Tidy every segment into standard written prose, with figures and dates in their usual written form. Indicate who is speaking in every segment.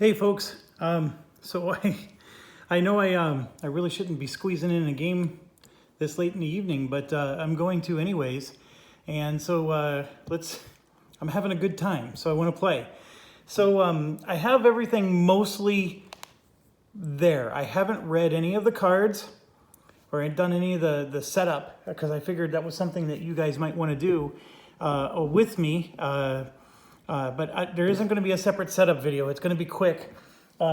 Speaker 1: Hey folks, so I know I really shouldn't be squeezing in a game this late in the evening, but I'm going to anyways, and so I'm having a good time, so I want to play. So I have everything mostly there. I haven't read any of the cards or done any of the setup because I figured that was something that you guys might want to do with me. But there isn't going to be a separate setup video. It's going to be quick.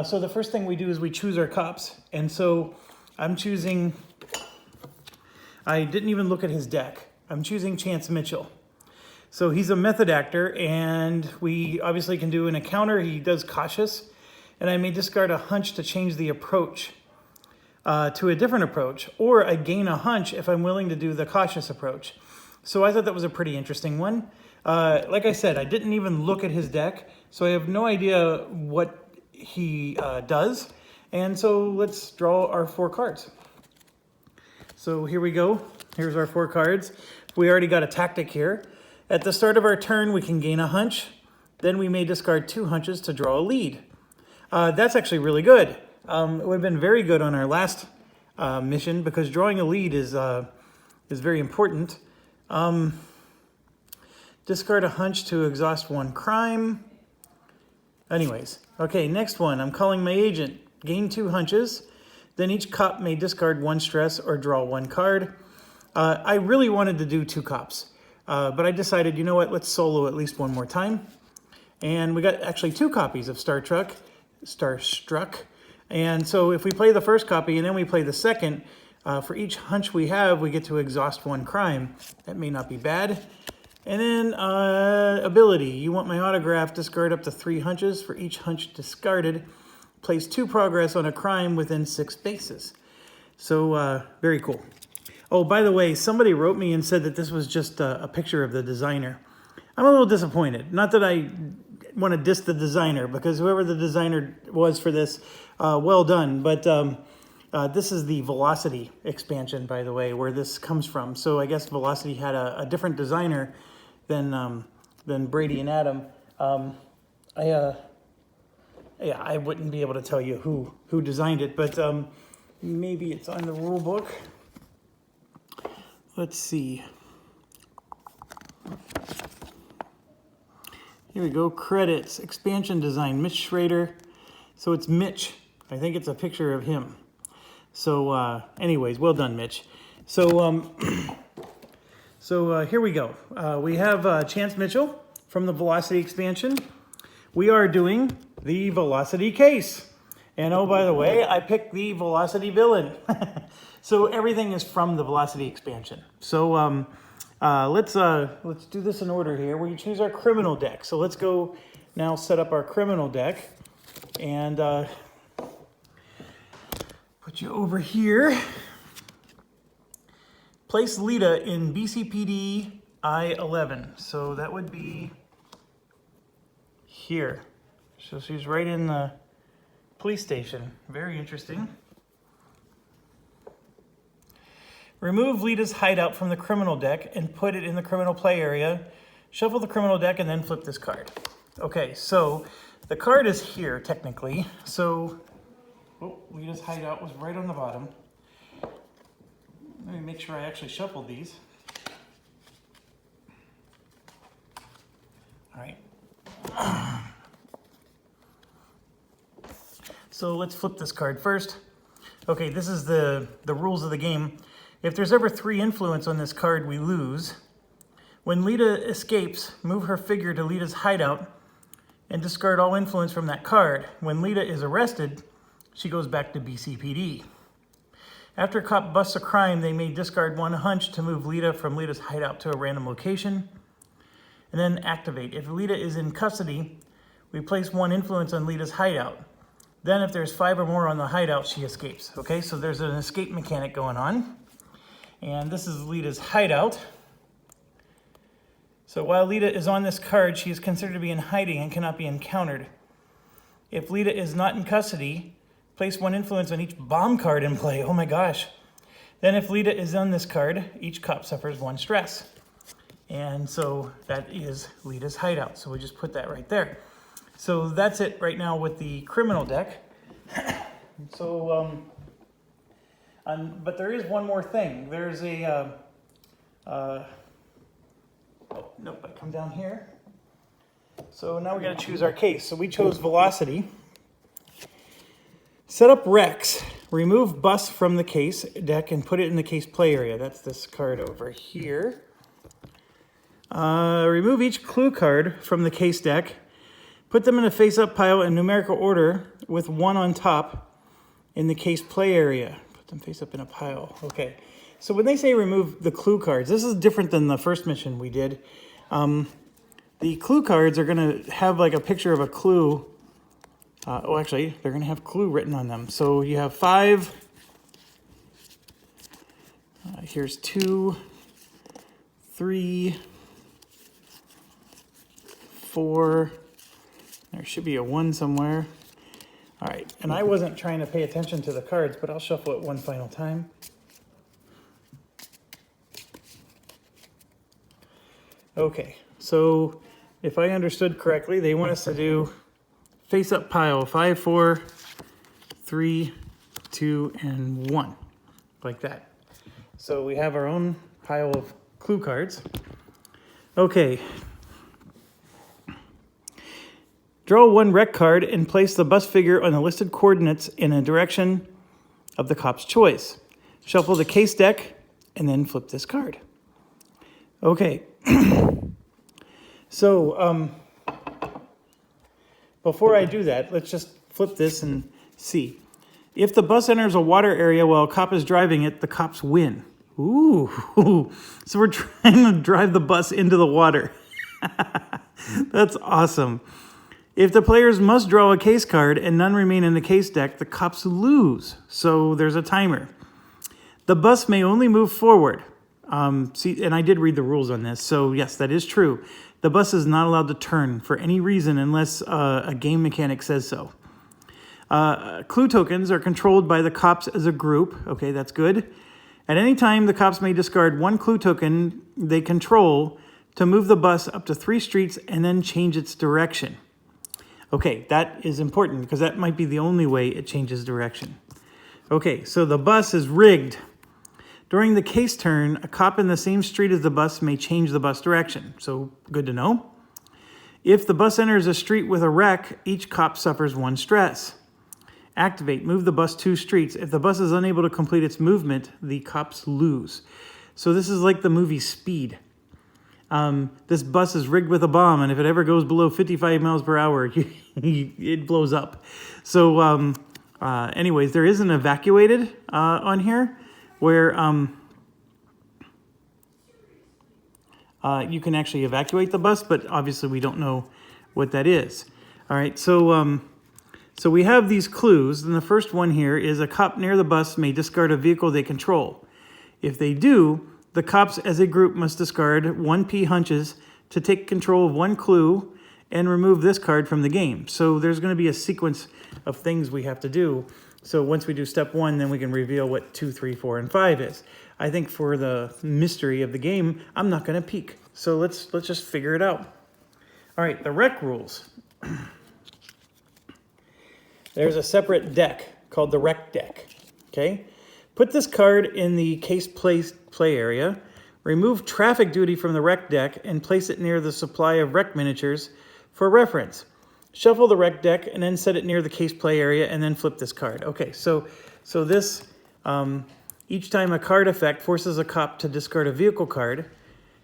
Speaker 1: So the first thing we do is we choose our cops. And so I'm choosing, I didn't even look at his deck. I'm choosing Chance Mitchell. So he's a method actor, and we obviously can do an encounter. He does cautious, and I may discard a hunch to change the approach to a different approach, or I gain a hunch if I'm willing to do the cautious approach. So I thought that was a pretty interesting one. Like I said, I didn't even look at his deck, so I have no idea what he does. And so let's draw our 4 cards. So here we go. Here's our 4 cards. We already got a tactic here. At the start of our turn, we can gain a hunch. Then we may discard 2 hunches to draw a lead. That's actually really good. It would have been very good on our last mission because drawing a lead is very important. Discard a hunch to exhaust 1 crime. Anyways, okay, next one. I'm calling my agent. Gain 2 hunches. Then each cop may discard 1 stress or draw 1 card. I really wanted to do 2 cops, but I decided, you know what, let's solo at least one more time. And we got actually 2 copies of Starstruck. And so if we play the first copy and then we play the second, for each hunch we have, we get to exhaust 1 crime. That may not be bad. And then ability, you want my autograph, discard up to 3 hunches. For each hunch discarded, place 2 progress on a crime within 6 spaces. So very cool. Oh, by the way, somebody wrote me and said that this was just a picture of the designer. I'm a little disappointed. Not that I want to diss the designer, because whoever the designer was for this, well done. But this is the Velocity expansion, by the way, where this comes from. So I guess Velocity had a different designer than Brady and Adam. I wouldn't be able to tell you who designed it, but maybe it's on the rule book. Let's see. Here we go. Credits, expansion design, Mitch Schrader. So it's Mitch. I think it's a picture of him. So anyways, well done, Mitch. So here we go. We have Chance Mitchell from the Velocity expansion. We are doing the Velocity case. And oh, by the way, I picked the Velocity villain. So everything is from the Velocity expansion. So let's do this in order here. We choose our criminal deck. So let's go now set up our criminal deck. And put you over here. Place Lita in BCPD I-11. So that would be here. So she's right in the police station. Very interesting. Remove Lita's hideout from the criminal deck and put it in the criminal play area. Shuffle the criminal deck and then flip this card. Okay, so the card is here technically. So, oh, Lita's hideout was right on the bottom. Let me make sure I actually shuffled these. All right. So let's flip this card first. Okay, this is the rules of the game. If there's ever 3 influence on this card, we lose. When Lita escapes, move her figure to Lita's hideout and discard all influence from that card. When Lita is arrested, she goes back to BCPD. After a cop busts a crime, they may discard 1 hunch to move Lita from Lita's hideout to a random location, and then activate. If Lita is in custody, we place 1 influence on Lita's hideout. Then if there's 5 or more on the hideout, she escapes. Okay, so there's an escape mechanic going on. And this is Lita's hideout. So while Lita is on this card, she is considered to be in hiding and cannot be encountered. If Lita is not in custody, place 1 influence on each bomb card in play. Oh my gosh. Then if Lita is on this card, each cop suffers 1 stress. And so that is Lita's hideout. So we just put that right there. So that's it right now with the criminal deck. So, but there is one more thing. There's a, oh, nope, I come down here. So now we got to choose our case. So we chose Velocity. Set up Rex. Remove Bus from the case deck and put it in the case play area. That's this card over here. Remove each clue card from the case deck. Put them in a face-up pile in numerical order with one on top in the case play area. Put them face up in a pile. Okay. So when they say remove the clue cards, this is different than the first mission we did. The clue cards are going to have like a picture of a clue. Actually, they're going to have clue written on them. So you have 5. Here's 2, 3, 4. There should be a 1 somewhere. All right, and I wasn't trying to pay attention to the cards, but I'll shuffle it one final time. Okay, so if I understood correctly, they want us to do face-up pile, 5, 4, 3, 2, and 1, like that. So we have our own pile of clue cards. Okay. Draw 1 rec card and place the bus figure on the listed coordinates in a direction of the cop's choice. Shuffle the case deck and then flip this card. Okay. So, before I do that, let's just flip this and see. If the bus enters a water area while a cop is driving it, the cops win. Ooh. So we're trying to drive the bus into the water. That's awesome. If the players must draw a case card and none remain in the case deck, the cops lose. So there's a timer. The bus may only move forward. See, and I did read the rules on this. So yes, that is true. The bus is not allowed to turn for any reason unless a game mechanic says so. Clue tokens are controlled by the cops as a group. Okay, that's good. At any time, the cops may discard 1 clue token they control to move the bus up to 3 streets and then change its direction. Okay, that is important because that might be the only way it changes direction. Okay, so the bus is rigged. During the case turn, a cop in the same street as the bus may change the bus direction. So, good to know. If the bus enters a street with a wreck, each cop suffers 1 stress. Activate, move the bus 2 streets. If the bus is unable to complete its movement, the cops lose. So this is like the movie Speed. This bus is rigged with a bomb, and if it ever goes below 55 miles per hour, it blows up. So anyways, there is an evacuated on here where you can actually evacuate the bus, but obviously we don't know what that is. All right, so we have these clues, and the first one here is a cop near the bus may discard a vehicle they control. If they do, the cops as a group must discard 1 P hunches to take control of 1 clue and remove this card from the game. So there's going to be a sequence of things we have to do. So once we do step 1, then we can reveal what 2, 3, 4, and 5 is. I think for the mystery of the game, I'm not going to peek. So let's just figure it out. All right, the rec rules. There's a separate deck called the rec deck. Okay? Put this card in the case play area. Remove traffic duty from the rec deck and place it near the supply of rec miniatures for reference. Shuffle the rec deck and then set it near the case play area and then flip this card. Okay, so this, each time a card effect forces a cop to discard a vehicle card,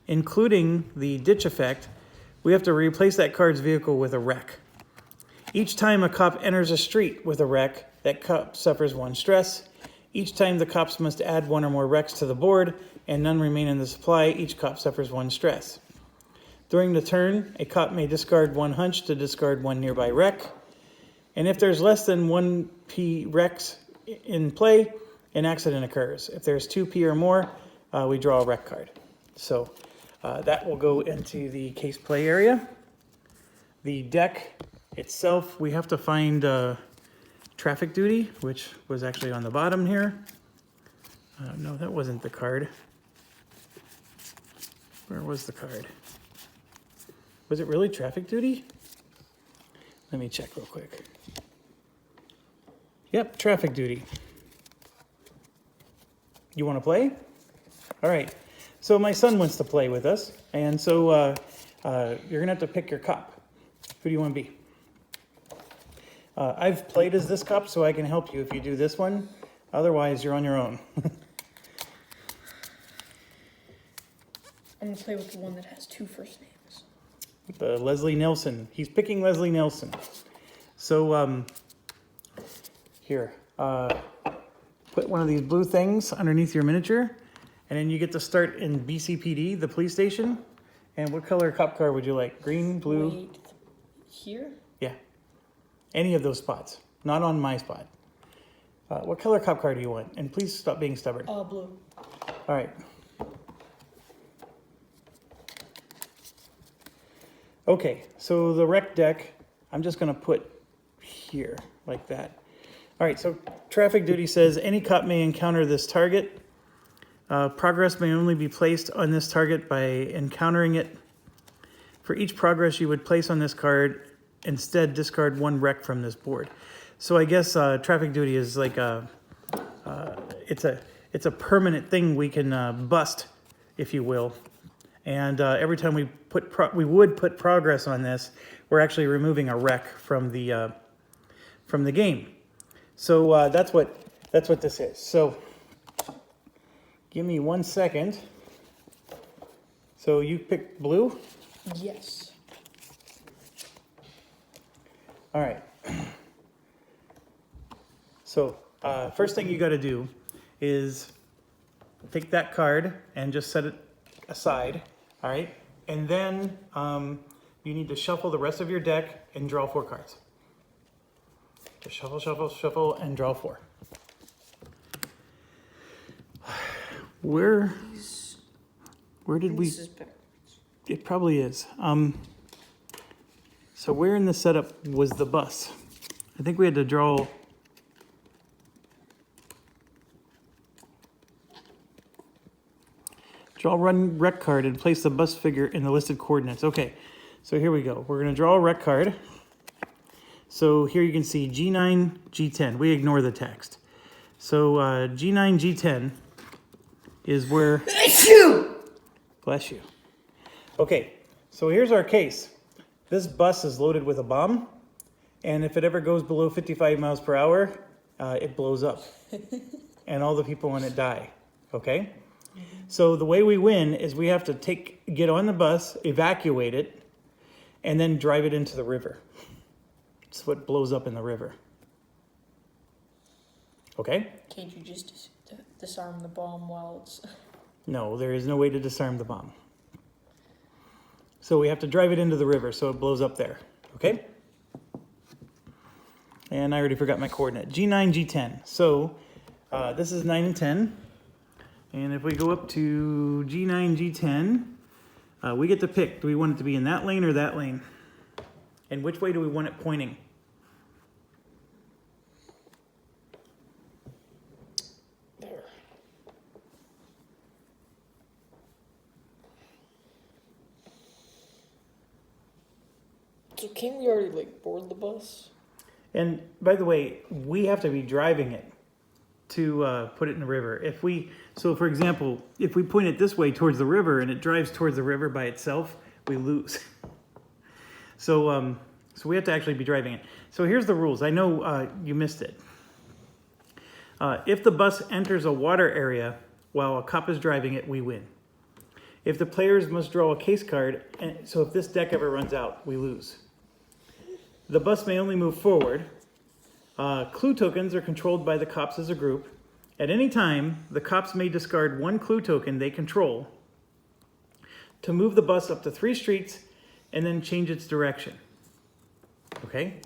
Speaker 1: including the ditch effect, we have to replace that card's vehicle with a wreck. Each time a cop enters a street with a wreck, that cop suffers 1 stress. Each time the cops must add 1 or more wrecks to the board and none remain in the supply, each cop suffers 1 stress. During the turn, a cop may discard 1 hunch to discard 1 nearby wreck. And if there's less than 1 P wrecks in play, an accident occurs. If there's 2 P or more, we draw a wreck card. So that will go into the case play area. The deck itself, we have to find traffic duty, which was actually on the bottom here. No, that wasn't the card. Where was the card? Was it really traffic duty? Let me check real quick. Yep, traffic duty. You want to play? All right. So my son wants to play with us, and so you're gonna have to pick your cop. Who do you want to be? I've played as this cop, so I can help you if you do this one. Otherwise, you're on your own.
Speaker 2: I'm gonna play with the one that has 2 first names.
Speaker 1: Leslie Nelson. He's picking Leslie Nelson. So here, put one of these blue things underneath your miniature, and then you get to start in BCPD, the police station. And what color cop car would you like? Green, blue?
Speaker 2: Wait, here?
Speaker 1: Yeah. Any of those spots. Not on my spot. What color cop car do you want? And please stop being stubborn.
Speaker 2: Blue.
Speaker 1: All right. Okay, so the rec deck, I'm just gonna put here, like that. All right, so traffic duty says any cop may encounter this target. Progress may only be placed on this target by encountering it. For each progress you would place on this card, instead discard 1 rec from this board. So I guess traffic duty is like it's a permanent thing we can bust, if you will. And every time we would put progress on this, we're actually removing a rec from the game. So that's what this is. So give me 1 second. So you picked blue?
Speaker 2: Yes.
Speaker 1: All right. So first thing you got to do is take that card and just set it aside. All right. And then you need to shuffle the rest of your deck and draw 4 cards. Just shuffle, shuffle, shuffle, and draw 4. Where did we?
Speaker 2: This is backwards.
Speaker 1: It probably is. So where in the setup was the bus? I think we had to draw. Draw one rec card and place the bus figure in the listed coordinates. Okay, so here we go. We're gonna draw a rec card. So here you can see G9, G10. We ignore the text. So G9, G10 is where...
Speaker 2: Bless you!
Speaker 1: Bless you. Okay, so here's our case. This bus is loaded with a bomb, and if it ever goes below 55 miles per hour, it blows up. And all the people in it die, okay? So the way we win is we have to get on the bus, evacuate it, and then drive it into the river. It's what blows up in the river. Okay?
Speaker 2: Can't you just disarm the bomb while it's...
Speaker 1: No, there is no way to disarm the bomb. So we have to drive it into the river so it blows up there. Okay? And I already forgot my coordinate. G9, G10. So this is 9 and 10. And if we go up to G9, G10, we get to pick. Do we want it to be in that lane or that lane? And which way do we want it pointing?
Speaker 2: There. So can't we already, like, board the bus?
Speaker 1: And by the way, we have to be driving it to put it in the river. So for example, if we point it this way towards the river and it drives towards the river by itself, we lose. So we have to actually be driving it. So here's the rules. I know you missed it. If the bus enters a water area while a cop is driving it, we win. If the players must draw a case card, so if this deck ever runs out, we lose. The bus may only move forward. Clue tokens are controlled by the cops as a group. At any time, the cops may discard 1 clue token they control to move the bus up to 3 streets and then change its direction. Okay?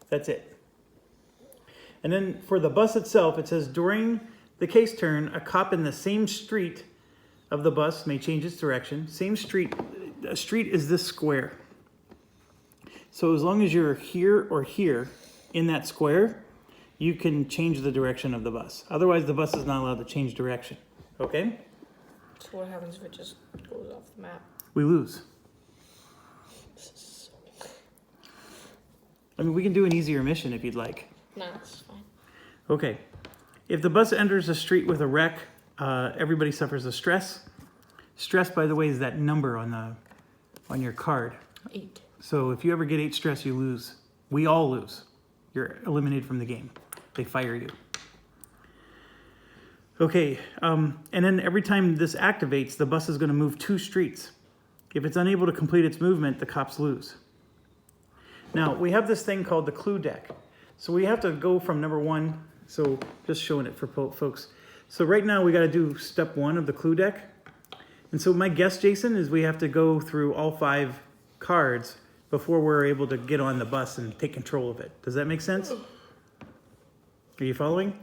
Speaker 1: That's it. And then for the bus itself, it says during the case turn, a cop in the same street of the bus may change its direction. Same street, a street is this square. So as long as you're here or here in that square, you can change the direction of the bus. Otherwise, the bus is not allowed to change direction. Okay?
Speaker 2: So what happens if it just goes off the map?
Speaker 1: We lose.
Speaker 2: This is so...
Speaker 1: I mean, we can do an easier mission if you'd like.
Speaker 2: No, it's fine.
Speaker 1: Okay. If the bus enters a street with a wreck, everybody suffers a stress. Stress, by the way, is that number on your card.
Speaker 2: 8.
Speaker 1: So if you ever get 8 stress, you lose. We all lose. You're eliminated from the game. They fire you. Okay, and then every time this activates, the bus is going to move 2 streets. If it's unable to complete its movement, the cops lose. Now, we have this thing called the clue deck. So we have to go from number 1. So just showing it for folks. So right now we got to do step 1 of the clue deck. And so my guess, Jason, is we have to go through all 5 cards before we're able to get on the bus and take control of it. Does that make sense? Are you following?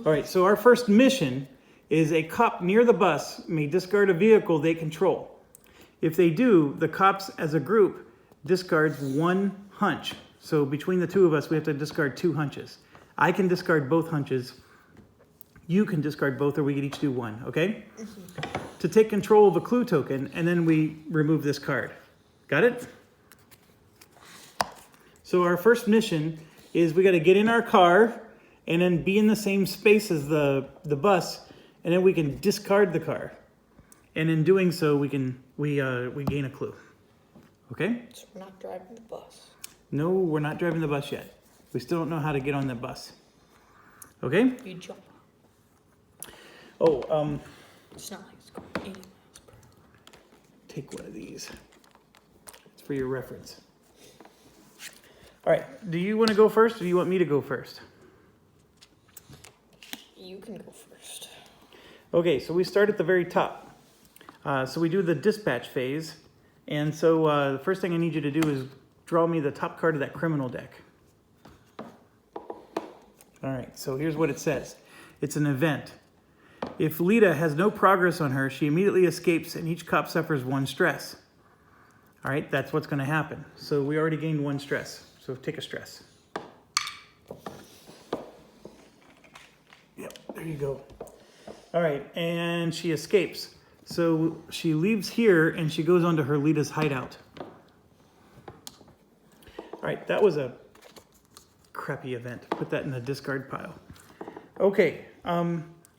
Speaker 1: All right, so our first mission is a cop near the bus may discard a vehicle they control. If they do, the cops as a group discards 1 hunch. So between the 2 of us, we have to discard 2 hunches. I can discard both hunches. You can discard both, or we can each do 1, okay? To take control of a clue token, and then we remove this card. Got it? So our first mission is we got to get in our car and then be in the same space as the bus, and then we can discard the car. And in doing so, we gain a clue. Okay?
Speaker 2: So we're not driving the bus.
Speaker 1: No, we're not driving the bus yet. We still don't know how to get on the bus. Okay?
Speaker 2: You jump.
Speaker 1: Oh,
Speaker 2: It's not like it's going 80 miles per hour.
Speaker 1: take one of these. It's for your reference. All right, do you want to go first, or do you want me to go first?
Speaker 2: You can go first.
Speaker 1: Okay, so we start at the very top. So we do the dispatch phase. And so the first thing I need you to do is draw me the top card of that criminal deck. All right, so here's what it says. It's an event. If Lita has no progress on her, she immediately escapes and each cop suffers 1 stress. All right, that's what's going to happen. So we already gained 1 stress. So take a stress. Yep, there you go. All right, and she escapes. So she leaves here and she goes onto her Lita's hideout. All right, that was a crappy event. Put that in the discard pile. Okay,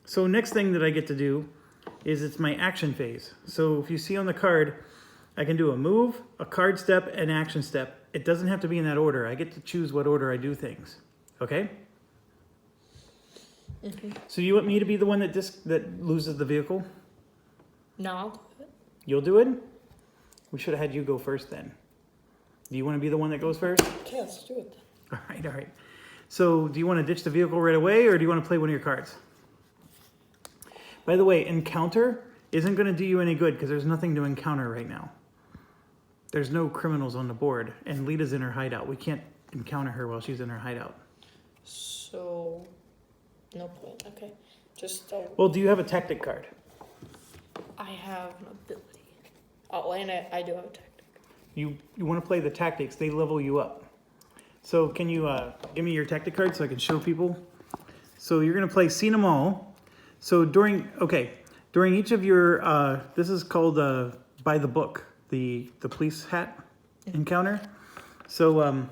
Speaker 1: so next thing that I get to do is it's my action phase. So if you see on the card, I can do a move, a card step, and action step. It doesn't have to be in that order. I get to choose what order I do things. Okay? So you want me to be the one that loses the vehicle?
Speaker 2: No, I'll do it.
Speaker 1: You'll do it? We should have had you go first then. Do you want to be the one that goes first?
Speaker 2: Okay, let's do it then.
Speaker 1: All right. So do you want to ditch the vehicle right away, or do you want to play one of your cards? By the way, encounter isn't going to do you any good because there's nothing to encounter right now. There's no criminals on the board, and Lita's in her hideout. We can't encounter her while she's in her hideout.
Speaker 2: So, no point. Okay. Just,
Speaker 1: Well, do you have a tactic card?
Speaker 2: I have an ability. Oh, and I do have a tactic.
Speaker 1: You want to play the tactics, they level you up. So can you give me your tactic card so I can show people? So you're going to play Seen 'Em All. So during each of your, this is called by the book, the police hat encounter. So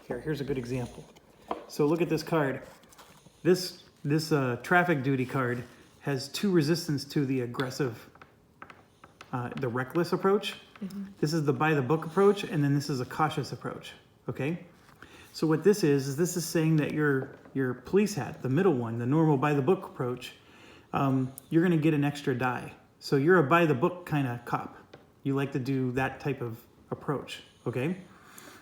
Speaker 1: here's a good example. So look at this card. This traffic duty card has 2 resistance to the aggressive, the reckless approach. This is the by the book approach, and then this is a cautious approach. Okay. So what this is saying that your police hat, the middle one, the normal by the book approach, you're going to get an extra die. So you're a by the book kind of cop. You like to do that type of approach. Okay.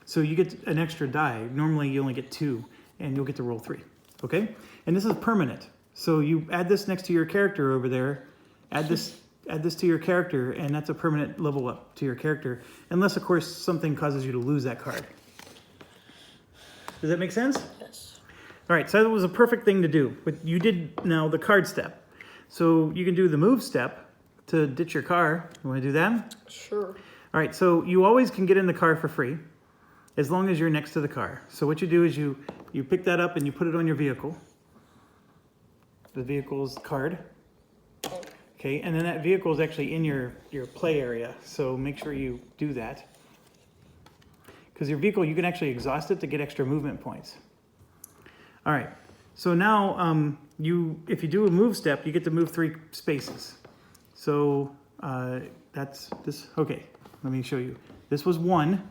Speaker 1: So you get an extra die. Normally you only get 2, and you'll get to roll 3. Okay. And this is permanent. So you add this next to your character over there. Add this to your character, and that's a permanent level up to your character. Unless, of course, something causes you to lose that card. Does that make sense?
Speaker 2: Yes.
Speaker 1: All right, so that was a perfect thing to do. But you did now the card step. So you can do the move step to ditch your car. You want to do that?
Speaker 2: Sure.
Speaker 1: All right, so you always can get in the car for free as long as you're next to the car. So what you do is you pick that up and you put it on your vehicle. The vehicle's card. Okay, and then that vehicle is actually in your play area, so make sure you do that. because your vehicle, you can actually exhaust it to get extra movement points. All right, so now if you do a move step, you get to move 3 spaces. So that's this. Okay, let me show you. This was 1,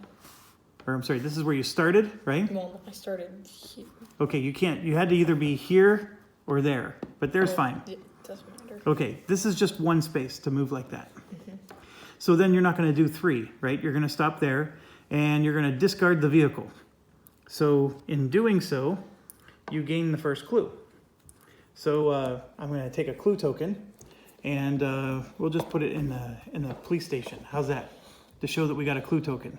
Speaker 1: or I'm sorry, this is where you started, right?
Speaker 2: Well, I started here.
Speaker 1: Okay, you had to either be here or there, but there's fine.
Speaker 2: It doesn't matter.
Speaker 1: Okay, this is just 1 space to move like that. So then you're not going to do 3, right? You're going to stop there, and you're going to discard the vehicle. So in doing so, you gain the first clue. So I'm going to take a clue token, and we'll just put it in the police station. How's that? To show that we got a clue token.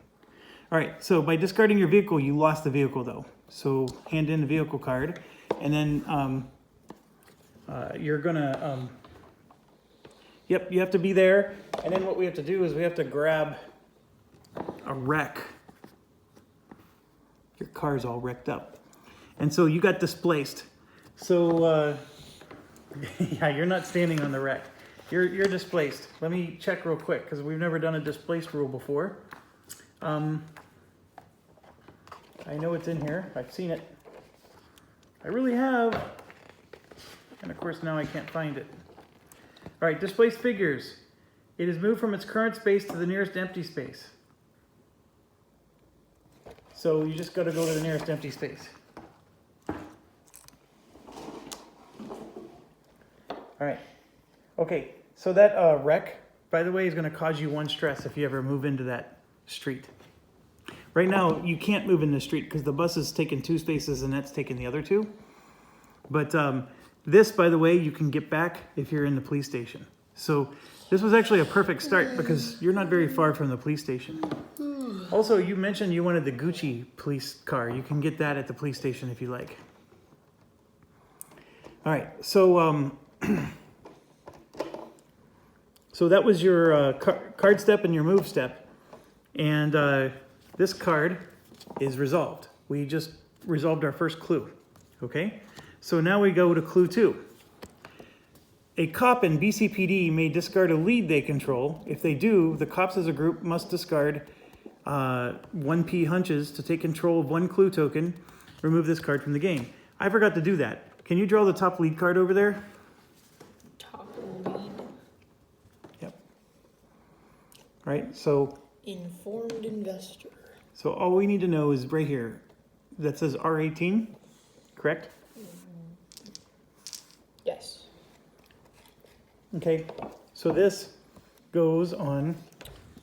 Speaker 1: All right, so by discarding your vehicle, you lost the vehicle though. So hand in the vehicle card, and then you're gonna, yep, you have to be there. And then what we have to do is we have to grab a wreck. Your car's all wrecked up. And so you got displaced. So, yeah, you're not standing on the wreck. You're displaced. Let me check real quick, because we've never done a displaced rule before. I know it's in here. I've seen it. I really have. And of course now I can't find it. All right, displaced figures. It is moved from its current space to the nearest empty space. So you just got to go to the nearest empty space. All right. Okay, so that wreck, by the way, is going to cause you 1 stress if you ever move into that street. Right now, you can't move in the street because the bus is taking 2 spaces and that's taking the other 2. But this, by the way, you can get back if you're in the police station. So this was actually a perfect start because you're not very far from the police station. Also, you mentioned you wanted the Gucci police car. You can get that at the police station if you like. All right, so so that was your card step and your move step. And this card is resolved. We just resolved our first clue, okay? So now we go to clue 2. A cop in BCPD may discard a lead they control. If they do, the cops as a group must discard 1P hunches to take control of 1 clue token. Remove this card from the game. I forgot to do that. Can you draw the top lead card over there?
Speaker 2: Top lead.
Speaker 1: Yep. Right, so...
Speaker 2: Informed investor.
Speaker 1: So all we need to know is right here. That says R18, correct?
Speaker 2: Yes.
Speaker 1: Okay, so this goes on...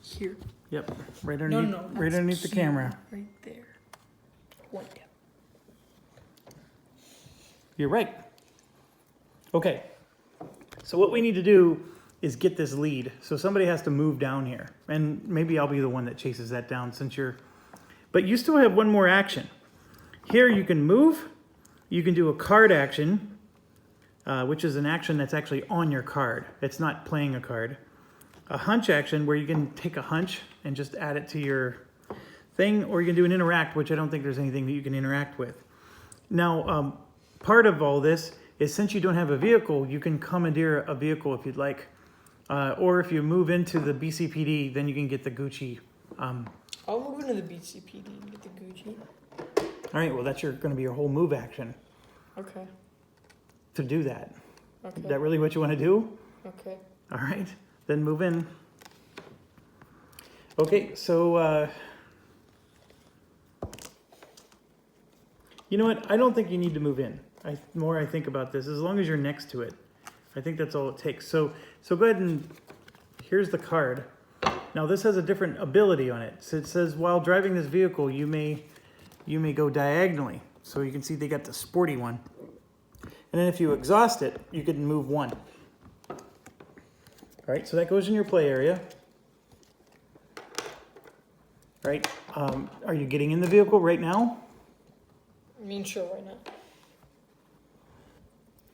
Speaker 2: Here.
Speaker 1: Yep, right underneath,
Speaker 2: No,
Speaker 1: right underneath the camera.
Speaker 2: Right there. 1 down.
Speaker 1: You're right. Okay, so what we need to do is get this lead. So somebody has to move down here. And maybe I'll be the one that chases that down since you're... But you still have 1 more action. Here you can move. You can do a card action, which is an action that's actually on your card. It's not playing a card. A hunch action where you can take a hunch and just add it to your thing. Or you can do an interact, which I don't think there's anything that you can interact with. Now, part of all this is since you don't have a vehicle, you can commandeer a vehicle if you'd like. Or if you move into the BCPD, then you can get the Gucci.
Speaker 2: I'll move into the BCPD and get the Gucci.
Speaker 1: All right, well, that's going to be your whole move action
Speaker 2: Okay.
Speaker 1: to do that.
Speaker 2: Okay.
Speaker 1: Is that really what you want to do?
Speaker 2: Okay.
Speaker 1: All right, then move in. Okay, so, you know what? I don't think you need to move in. The more I think about this, as long as you're next to it, I think that's all it takes. So go ahead and, here's the card. Now this has a different ability on it. So it says, while driving this vehicle, you may go diagonally. So you can see they got the sporty one. And then if you exhaust it, you can move 1. All right, so that goes in your play area. All right, are you getting in the vehicle right now?
Speaker 2: I mean, sure, why not?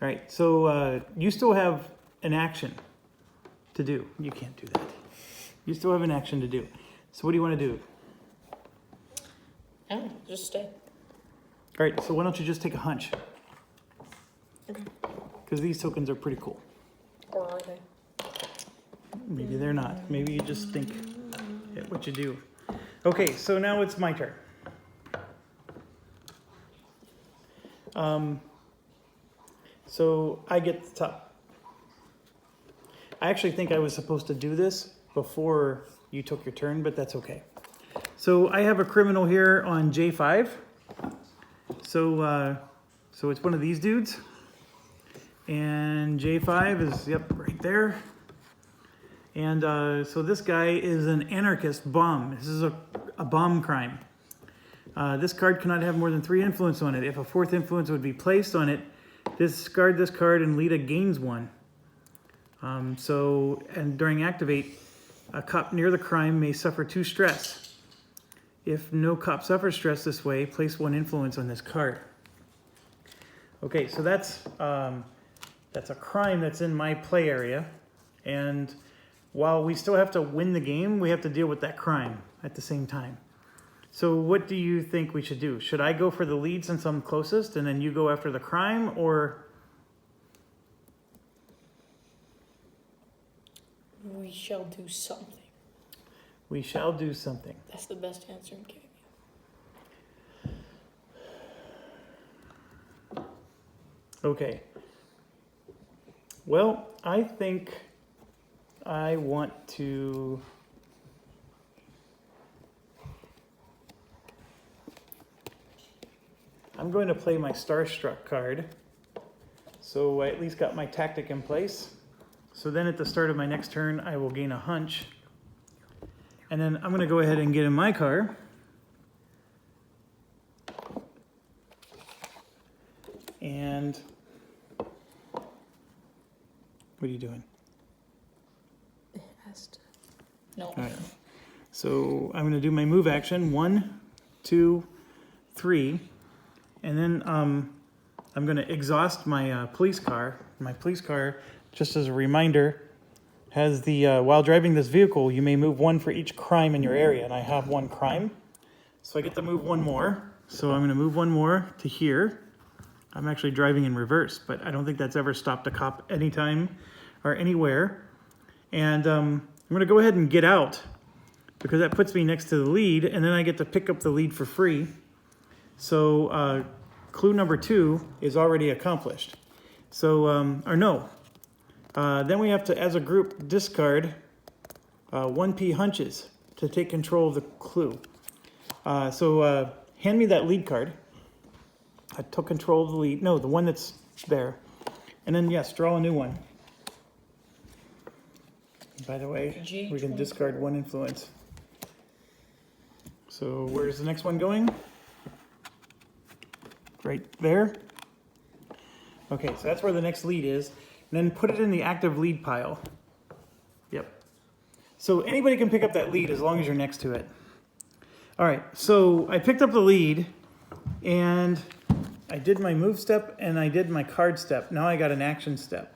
Speaker 1: All right, so you still have an action to do. You can't do that. You still have an action to do. So what do you want to do?
Speaker 2: I don't know, just stay.
Speaker 1: All right, so why don't you just take a hunch?
Speaker 2: Okay.
Speaker 1: Because these tokens are pretty cool.
Speaker 2: Or are they?
Speaker 1: Maybe they're not. Maybe you just think at what you do. Okay, so now it's my turn. So I get the top. I actually think I was supposed to do this before you took your turn, but that's okay. So I have a criminal here on J5. So it's one of these dudes. And J5 is, yep, right there. And so this guy is an anarchist bomb. This is a bomb crime. This card cannot have more than 3 influence on it. If a 4th influence would be placed on it, discard this card and Lita gains 1. And during activate, a cop near the crime may suffer 2 stress. If no cop suffers stress this way, place 1 influence on this card. Okay, so that's a crime that's in my play area. And while we still have to win the game, we have to deal with that crime at the same time. So what do you think we should do? Should I go for the lead since I'm closest and then you go after the crime, or?
Speaker 2: We shall do something.
Speaker 1: We shall do something.
Speaker 2: That's the best answer I'm giving you.
Speaker 1: Okay. Well, I think I want to... I'm going to play my Starstruck card. So I at least got my tactic in place. So then at the start of my next turn, I will gain a hunch. And then I'm going to go ahead and get in my car. And what are you doing?
Speaker 2: It has to. No.
Speaker 1: All right. So I'm going to do my move action. 1, 2, 3. And then I'm going to exhaust my police car. My police car, just as a reminder, has the, while driving this vehicle, you may move 1 for each crime in your area. And I have 1 crime. So I get to move 1 more. So I'm going to move 1 more to here. I'm actually driving in reverse, but I don't think that's ever stopped a cop anytime or anywhere. And I'm going to go ahead and get out because that puts me next to the lead, and then I get to pick up the lead for free. So clue number 2 is already accomplished. So, or no. Then we have to, as a group, discard 1p hunches to take control of the clue. So hand me that lead card. I took control of the lead. No, the one that's there. And then, yes, draw a new one. By the way, we can discard 1 influence. So where's the next one going? Right there. Okay, so that's where the next lead is. And then put it in the active lead pile. Yep. So anybody can pick up that lead as long as you're next to it. All right, so I picked up the lead, and I did my move step, and I did my card step. Now I got an action step.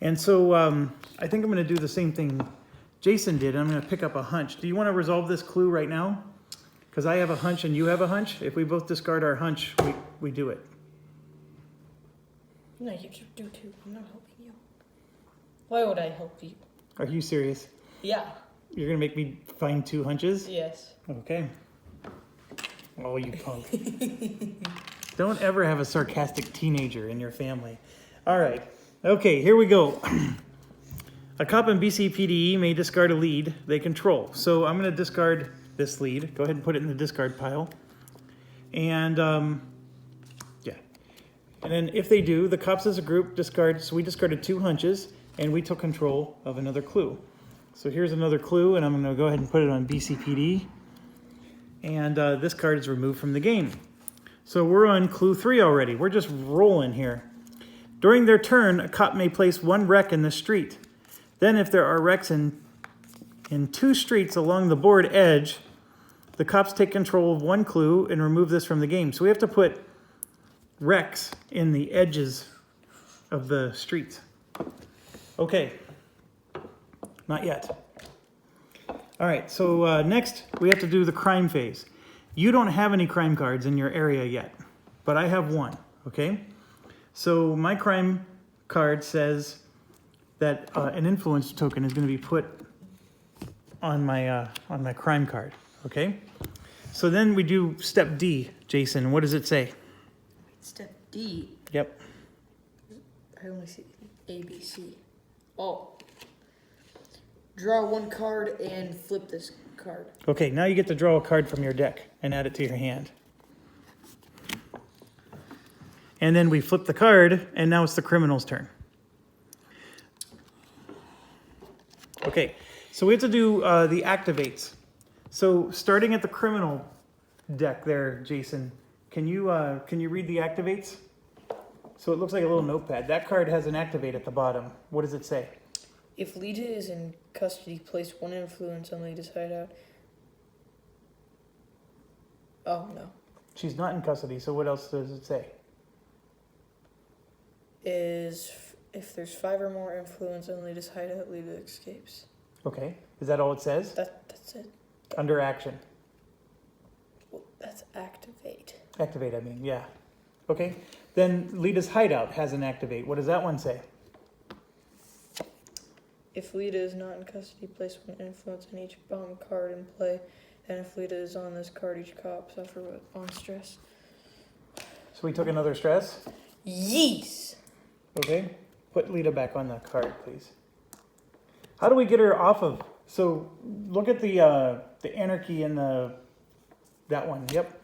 Speaker 1: And so I think I'm going to do the same thing Jason did. I'm going to pick up a hunch. Do you want to resolve this clue right now? Because I have a hunch and you have a hunch. If we both discard our hunch, we do it.
Speaker 2: No, you should do 2. I'm not helping you. Why would I help you?
Speaker 1: Are you serious?
Speaker 2: Yeah.
Speaker 1: You're going to make me find 2 hunches?
Speaker 2: Yes.
Speaker 1: Okay. Oh, you punk. Don't ever have a sarcastic teenager in your family. All right. Okay, here we go. A cop in BCPDE may discard a lead they control. So I'm going to discard this lead. Go ahead and put it in the discard pile. And, yeah. And then if they do, the cops as a group discard. So we discarded 2 hunches, and we took control of another clue. So here's another clue, and I'm going to go ahead and put it on BCPD. And this card is removed from the game. So we're on clue 3 already. We're just rolling here. During their turn, a cop may place 1 wreck in the street. Then if there are wrecks in 2 streets along the board edge, the cops take control of 1 clue and remove this from the game. So we have to put wrecks in the edges of the streets. Okay. Not yet. All right, so next we have to do the crime phase. You don't have any crime cards in your area yet, but I have 1, okay? So my crime card says that an influence token is going to be put on my crime card, Okay. So then we do step D, Jason. What does it say?
Speaker 2: Step D.
Speaker 1: Yep.
Speaker 2: I only see A, B, C. Oh. Draw one card and flip this card.
Speaker 1: Okay, now you get to draw a card from your deck and add it to your hand. And then we flip the card, and now it's the criminal's turn. Okay, so we have to do the activates. So starting at the criminal deck there, Jason, can you read the activates? So it looks like a little notepad. That card has an activate at the bottom. What does it say?
Speaker 2: If Lita is in custody, place one influence on Lita's hideout. Oh, no.
Speaker 1: She's not in custody, so what else does it say?
Speaker 2: If there's 5 or more influence on Lita's hideout, Lita escapes.
Speaker 1: Okay, is that all it says?
Speaker 2: That's it.
Speaker 1: Under action.
Speaker 2: Well, that's activate.
Speaker 1: Activate, I mean, yeah. Okay, then Lita's hideout has an activate. What does that one say?
Speaker 2: If Lita is not in custody, place one influence on each bomb card in play. And if Lita is on this card, each cop suffer on stress.
Speaker 1: So we took another stress.
Speaker 2: Yes!
Speaker 1: Okay, put Lita back on the card, please. How do we get her off of? So look at the anarchy in that one. Yep,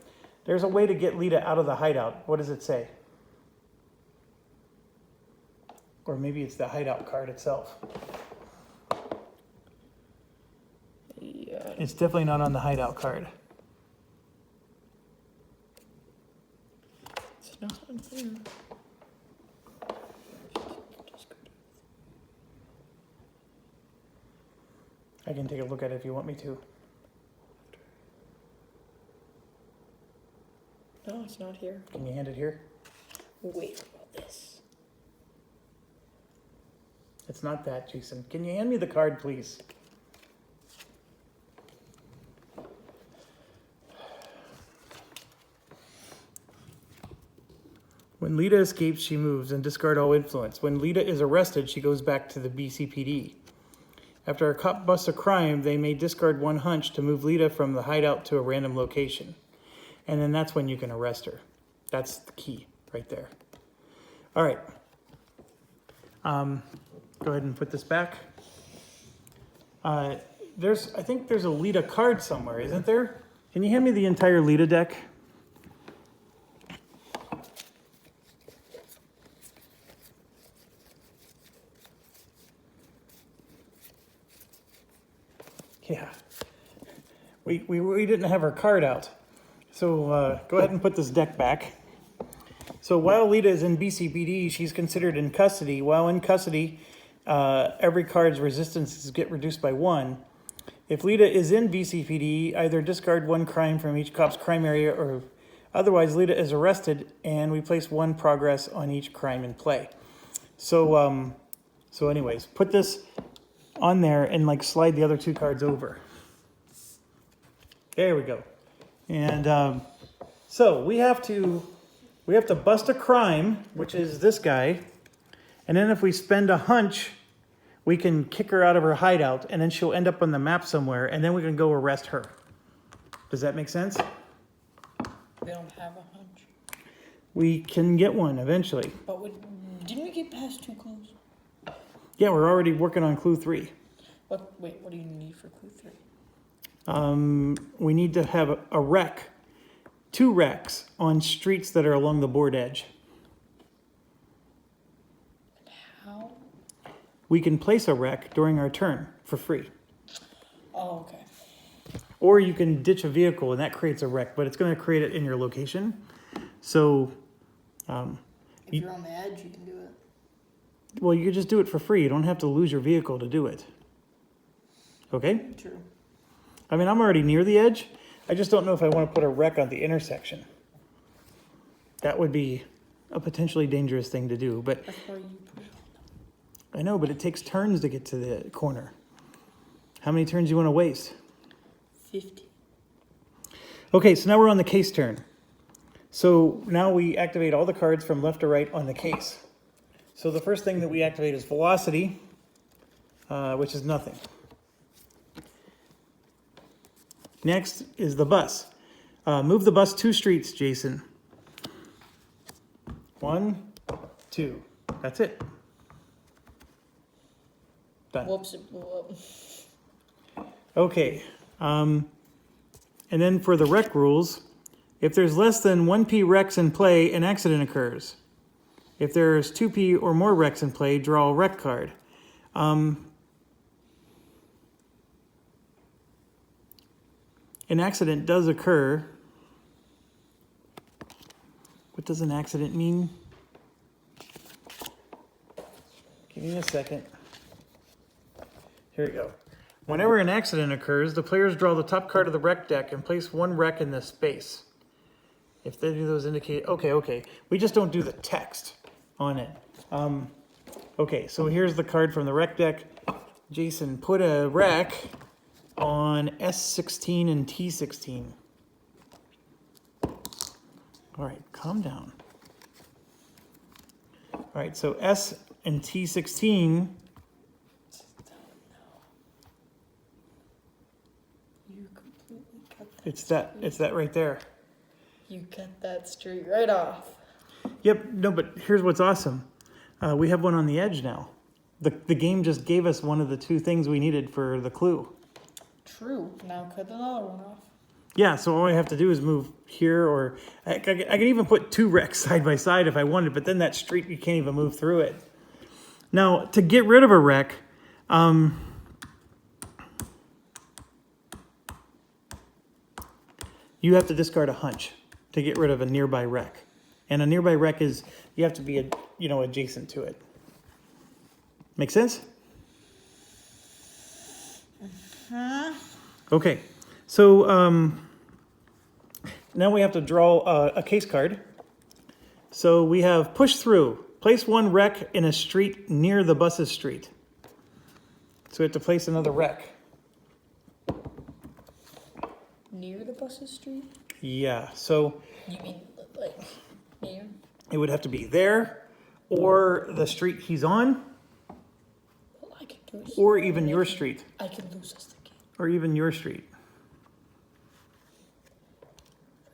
Speaker 1: there's a way to get Lita out of the hideout. What does it say? Or maybe it's the hideout card itself.
Speaker 2: Yeah.
Speaker 1: It's definitely not on the hideout card.
Speaker 2: It's not on here.
Speaker 1: I can take a look at it if you want me to.
Speaker 2: No, it's not here.
Speaker 1: Can you hand it here?
Speaker 2: Wait about this.
Speaker 1: It's not that, Jason. Can you hand me the card, please? When Lita escapes, she moves and discard all influence. When Lita is arrested, she goes back to the BCPD. After a cop busts a crime, they may discard one hunch to move Lita from the hideout to a random location. And then that's when you can arrest her. That's the key right there. All right. Go ahead and put this back. I think there's a Lita card somewhere, isn't there? Can you hand me the entire Lita deck? Yeah. We didn't have her card out. So go ahead and put this deck back. So while Lita is in BCPD, she's considered in custody. While in custody, every card's resistances get reduced by 1. If Lita is in BCPD, either discard 1 crime from each cop's crime area, or otherwise Lita is arrested, and we place 1 progress on each crime in play. So anyways, put this on there and like slide the other 2 cards over. There we go. And so we have to bust a crime, which is this guy. And then if we spend a hunch, we can kick her out of her hideout, and then she'll end up on the map somewhere, and then we can go arrest her. Does that make sense?
Speaker 2: We don't have a hunch.
Speaker 1: We can get one eventually.
Speaker 2: But didn't we get past 2 clues?
Speaker 1: Yeah, we're already working on clue 3.
Speaker 2: What do you need for clue 3?
Speaker 1: We need to have a wreck, 2 wrecks on streets that are along the board edge.
Speaker 2: How?
Speaker 1: We can place a wreck during our turn for free.
Speaker 2: Oh, okay.
Speaker 1: Or you can ditch a vehicle and that creates a wreck, but it's going to create it in your location. So,
Speaker 2: If you're on the edge, you can do it.
Speaker 1: well, you could just do it for free. You don't have to lose your vehicle to do it. Okay?
Speaker 2: True.
Speaker 1: I mean, I'm already near the edge. I just don't know if I want to put a wreck on the intersection. That would be a potentially dangerous thing to do, but
Speaker 2: That's why you put it on
Speaker 1: I know, but it takes turns to get to the corner. How many turns do you want to waste?
Speaker 2: 50.
Speaker 1: Okay, so now we're on the case turn. So now we activate all the cards from left to right on the case. So the first thing that we activate is velocity, which is nothing. Next is the bus. Move the bus 2 streets, Jason. 1, 2. That's it. Done.
Speaker 2: Whoops, it blew up.
Speaker 1: Okay. And then for the wreck rules, if there's less than 1p wrecks in play, an accident occurs. If there's 2p or more wrecks in play, draw a wreck card. An accident does occur. What does an accident mean? Give me a second. Here we go. Whenever an accident occurs, the players draw the top card of the wreck deck and place 1 wreck in this space. If any of those indicate, okay. We just don't do the text on it. Okay, so here's the card from the wreck deck. Jason, put a wreck on S16 and T16. All right, calm down. All right, so S and T16.
Speaker 2: You completely cut that.
Speaker 1: It's that right there.
Speaker 2: You cut that straight right off.
Speaker 1: Yep, no, but here's what's awesome. We have one on the edge now. The game just gave us one of the 2 things we needed for the clue.
Speaker 2: True. Now cut another one off.
Speaker 1: Yeah, so all I have to do is move here, or I can even put 2 wrecks side by side if I wanted, but then that street, you can't even move through it. Now, to get rid of a wreck, you have to discard a hunch to get rid of a nearby wreck. And a nearby wreck is, you have to be, adjacent to it. Make sense? Okay, so now we have to draw a case card. So we have push through. Place 1 wreck in a street near the bus's street. So we have to place another wreck.
Speaker 2: Near the bus's street?
Speaker 1: Yeah, so
Speaker 2: You mean like near?
Speaker 1: it would have to be there, or the street he's on,
Speaker 2: Well, I can do it.
Speaker 1: or even your street,
Speaker 2: I can lose us the game.
Speaker 1: or even your street.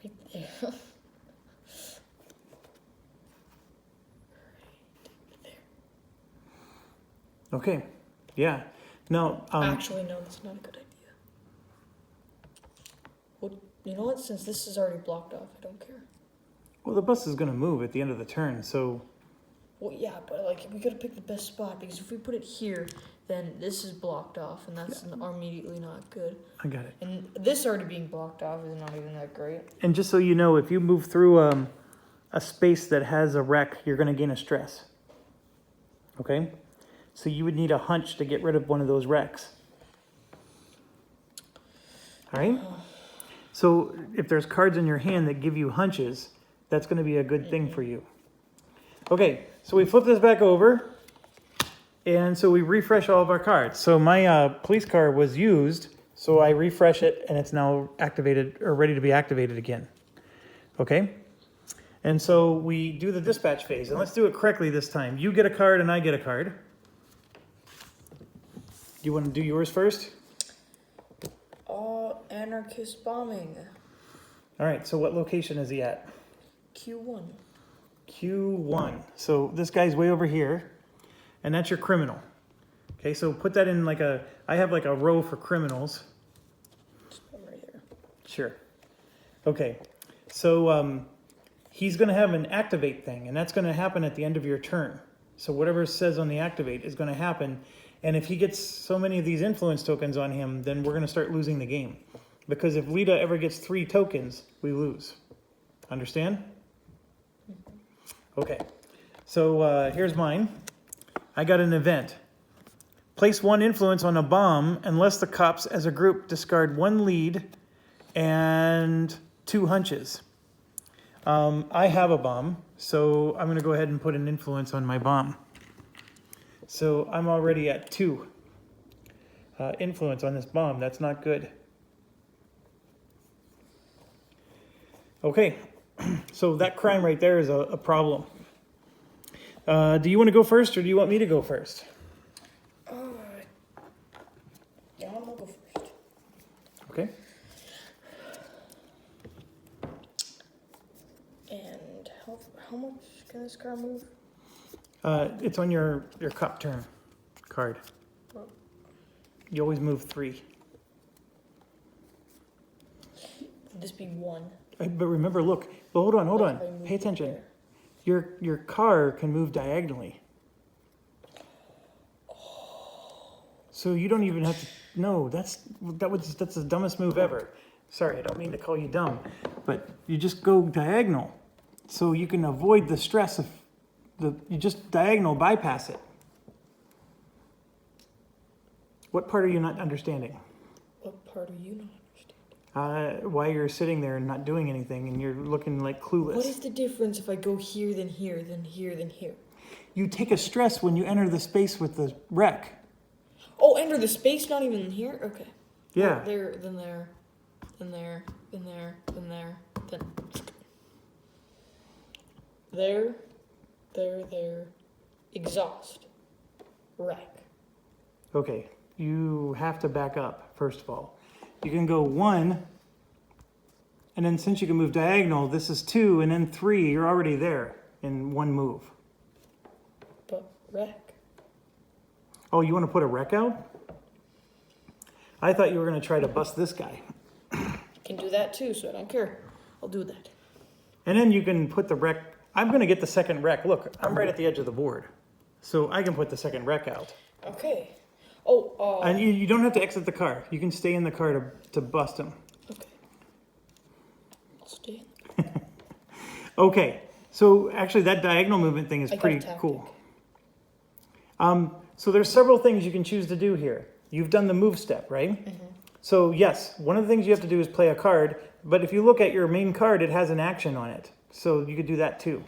Speaker 2: Right there.
Speaker 1: Okay, yeah. Now,
Speaker 2: Actually, no, that's not a good idea. Well, you know what? Since this is already blocked off, I don't care.
Speaker 1: well, the bus is going to move at the end of the turn, so
Speaker 2: Well, yeah, but like we gotta pick the best spot because if we put it here, then this is blocked off, and that's immediately not good.
Speaker 1: I got it.
Speaker 2: And this already being blocked off is not even that great.
Speaker 1: And just so you know, if you move through a space that has a wreck, you're going to gain a stress. Okay? So you would need a hunch to get rid of one of those wrecks. All right? So if there's cards in your hand that give you hunches, that's going to be a good thing for you. Okay, so we flip this back over, and so we refresh all of our cards. So my police car was used, so I refresh it, and it's now activated or ready to be activated again. Okay? And so we do the dispatch phase, and let's do it correctly this time. You get a card, and I get a card. You want to do yours first?
Speaker 2: Anarchist bombing.
Speaker 1: All right, so what location is he at?
Speaker 2: Q1.
Speaker 1: Q1. So this guy's way over here, and that's your criminal. Okay, so put that in like I have like a row for criminals.
Speaker 2: Just put right here.
Speaker 1: Sure. Okay, so he's going to have an activate thing, and that's going to happen at the end of your turn. So whatever it says on the activate is going to happen, and if he gets so many of these influence tokens on him, then we're going to start losing the game. Because if Lita ever gets 3 tokens, we lose. Understand? Okay, so here's mine. I got an event. Place 1 influence on a bomb unless the cops as a group discard 1 lead and 2 hunches. I have a bomb, so I'm going to go ahead and put an influence on my bomb. So I'm already at 2 influence on this bomb. That's not good. Okay, so that crime right there is a problem. Do you want to go first, or do you want me to go first?
Speaker 2: Yeah, I'm gonna go first.
Speaker 1: Okay.
Speaker 2: How much can this card move?
Speaker 1: It's on your cup turn card.
Speaker 2: Oh.
Speaker 1: You always move 3.
Speaker 2: Would this be 1?
Speaker 1: But remember, look. But hold on.
Speaker 2: If I move
Speaker 1: Pay
Speaker 2: it
Speaker 1: attention.
Speaker 2: there.
Speaker 1: Your car can move diagonally. So you don't even have to. No, that's the dumbest move ever. Sorry, I don't mean to call you dumb, but you just go diagonal, so you can avoid the stress of you just diagonal bypass it. What part are you not understanding?
Speaker 2: What part are you not understanding?
Speaker 1: Why you're sitting there and not doing anything, and you're looking like clueless.
Speaker 2: What is the difference if I go here, then here, then here, then here?
Speaker 1: You take a stress when you enter the space with the wreck.
Speaker 2: Oh, enter the space, not even here? Okay.
Speaker 1: Yeah.
Speaker 2: There, then there, then there, then there, then there, then... There, exhaust, wreck.
Speaker 1: Okay, you have to back up, first of all. You can go 1, and then since you can move diagonal, this is 2, and then 3, you're already there in 1 move.
Speaker 2: But wreck.
Speaker 1: Oh, you want to put a wreck out? I thought you were going to try to bust this guy.
Speaker 2: Can do that too, so I don't care. I'll do that.
Speaker 1: And then you can put the wreck. I'm going to get the second wreck. Look, I'm right at the edge of the board. So I can put the second wreck out.
Speaker 2: Okay. Oh,
Speaker 1: And you don't have to exit the car. You can stay in the car to bust him.
Speaker 2: okay. I'll stay in.
Speaker 1: Okay, so actually that diagonal movement thing is
Speaker 2: I got
Speaker 1: pretty
Speaker 2: a tactic.
Speaker 1: cool. So there's several things you can choose to do here. You've done the move step, right?
Speaker 2: Mm-hmm.
Speaker 1: So yes, one of the things you have to do is play a card, but if you look at your main card, it has an action on it. So you could do that too.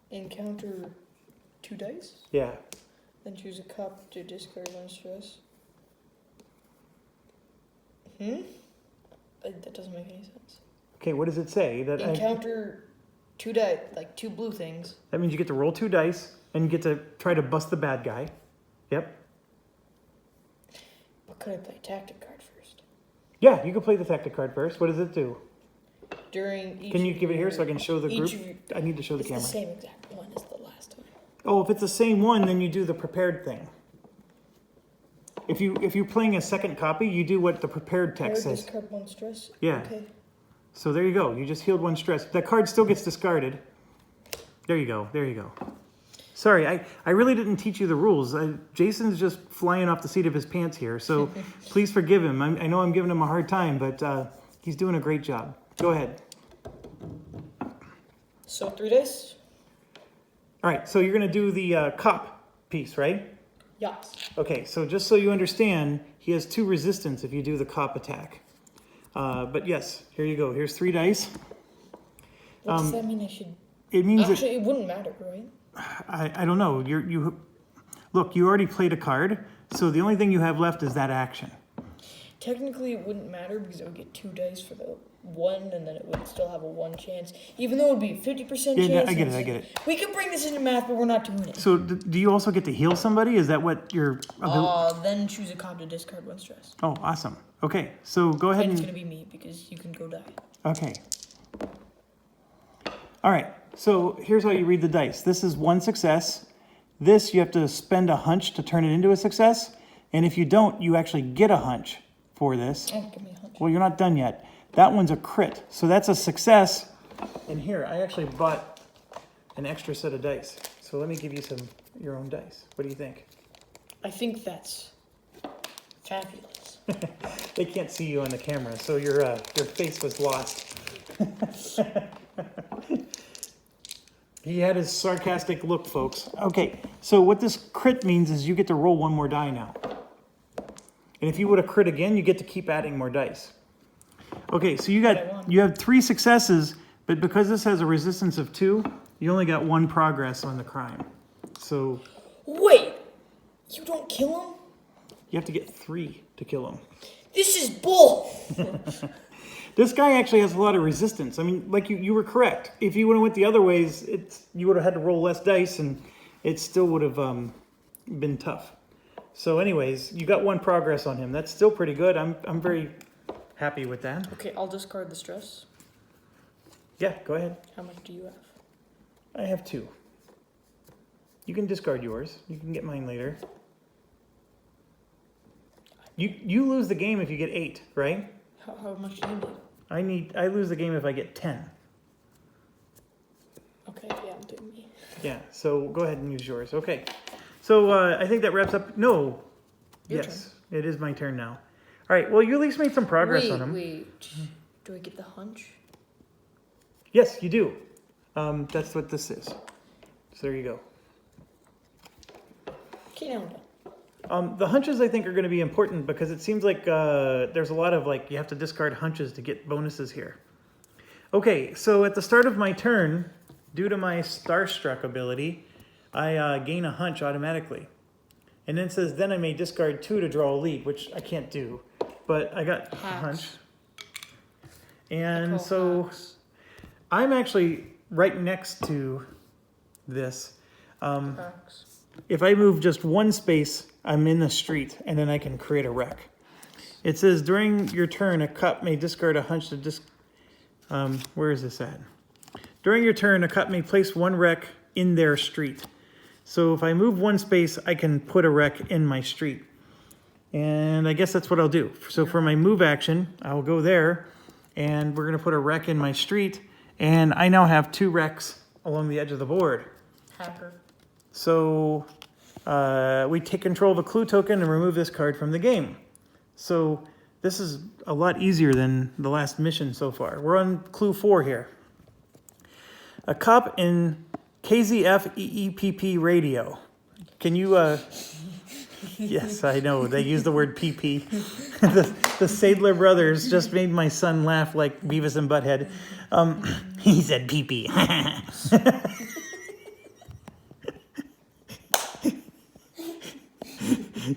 Speaker 2: Encounter 2 dice,
Speaker 1: Yeah.
Speaker 2: then choose a cup to discard 1 stress. That doesn't make any sense.
Speaker 1: Okay, what does it say?
Speaker 2: Encounter 2 dice, like 2 blue things.
Speaker 1: That means you get to roll 2 dice, and you get to try to bust the bad guy. Yep.
Speaker 2: But could I play tactic card first?
Speaker 1: Yeah, you can play the tactic card first. What does it do?
Speaker 2: During each
Speaker 1: Can you
Speaker 2: of
Speaker 1: give it here
Speaker 2: your-
Speaker 1: so I can show the
Speaker 2: each
Speaker 1: group?
Speaker 2: of your-
Speaker 1: I need to show the
Speaker 2: It's
Speaker 1: camera.
Speaker 2: the same exact one as the last time.
Speaker 1: Oh, if it's the same one, then you do the prepared thing. If you're playing a second copy, you do what the prepared text
Speaker 2: Pair
Speaker 1: says.
Speaker 2: discard 1 stress?
Speaker 1: Yeah.
Speaker 2: Okay.
Speaker 1: So there you go. You just healed 1 stress. That card still gets discarded. There you go. There you go. Sorry, I really didn't teach you the rules. Jason's just flying off the seat of his pants here, so please forgive him. I know I'm giving him a hard time, but he's doing a great job. Go ahead.
Speaker 2: So 3 dice?
Speaker 1: All right, so you're going to do the cop piece, right?
Speaker 2: Yes.
Speaker 1: Okay, so just so you understand, he has 2 resistance if you do the cop attack. But yes, here you go. Here's 3 dice.
Speaker 2: What does that mean I should...
Speaker 1: It means that...
Speaker 2: Actually, it wouldn't matter, right?
Speaker 1: I don't know. Look, you already played a card, so the only thing you have left is that action.
Speaker 2: Technically, it wouldn't matter because I would get 2 dice for the 1, and then it would still have a 1 chance, even though it would be a 50%
Speaker 1: Yeah,
Speaker 2: chance.
Speaker 1: I get it.
Speaker 2: We could bring this into math, but we're not doing it.
Speaker 1: So do you also get to heal somebody? Is that what your
Speaker 2: Then choose a cop to discard 1 stress.
Speaker 1: Oh, awesome. Okay, so go ahead
Speaker 2: And it's
Speaker 1: and...
Speaker 2: gonna be me because you can go die.
Speaker 1: Okay. All right, so here's how you read the dice. This is 1 success. This, you have to spend a hunch to turn it into a success. And if you don't, you actually get a hunch for this.
Speaker 2: Oh, give me a hunch.
Speaker 1: Well, you're not done yet. That one's a crit. So that's a success. And here, I actually bought an extra set of dice. So let me give you your own dice. What do you think?
Speaker 2: I think that's fabulous.
Speaker 1: They can't see you on the camera, so your face was lost. He had his sarcastic look, folks. Okay, so what this crit means is you get to roll 1 more die now. And if you would have crit again, you get to keep adding more dice. Okay, so you have 3 successes, but because this has a resistance of 2, you only got 1 progress on the crime. So
Speaker 2: Wait! You don't kill him?
Speaker 1: you have to get 3 to kill him.
Speaker 2: This is bull!
Speaker 1: This guy actually has a lot of resistance. I mean, like you were correct. If you would have went the other ways, you would have had to roll less dice, and it still would have been tough. So, anyways, you got 1 progress on him. That's still pretty good. I'm very happy with that.
Speaker 2: Okay, I'll discard the stress.
Speaker 1: Yeah, go ahead.
Speaker 2: How much do you have?
Speaker 1: I have 2. You can discard yours. You can get mine later. You lose the game if you get 8, right?
Speaker 2: How much do you need?
Speaker 1: I lose the game if I get 10.
Speaker 2: Okay, yeah, I'm doing me.
Speaker 1: Yeah, so go ahead and use yours. Okay. So I think that wraps up. No.
Speaker 2: Your
Speaker 1: Yes, it is my turn now. All right. Well, you at least made some progress on them.
Speaker 2: Wait. Do I get the hunch?
Speaker 1: Yes, you do. That's what this is. So there you go.
Speaker 2: Okay, now I'm done.
Speaker 1: The hunches I think are going to be important because it seems like there's a lot of you have to discard hunches to get bonuses here. Okay, so at the start of my turn, due to my Starstruck ability, I gain a hunch automatically. And then it says, then I may discard 2 to draw a lead, which I can't do. But I got a hunch. And so I'm actually right next to this. If I move just 1 space, I'm in the street, and then I can create a wreck. It says, during your turn, a cup may discard a hunch to where is this at? During your turn, a cup may place 1 wreck in their street. So if I move 1 space, I can put a wreck in my street. And I guess that's what I'll do. So for my move action, I'll go there, and we're going to put a wreck in my street. And I now have 2 wrecks along the edge of the board.
Speaker 2: Hacker.
Speaker 1: So we take control of a clue token and remove this card from the game. So this is a lot easier than the last mission so far. We're on clue 4 here. A cop in KZF EEPP radio. Can you, yes, I know, they use the word PP. the Sadler brothers just made my son laugh like Beavis and Butthead. He said PP.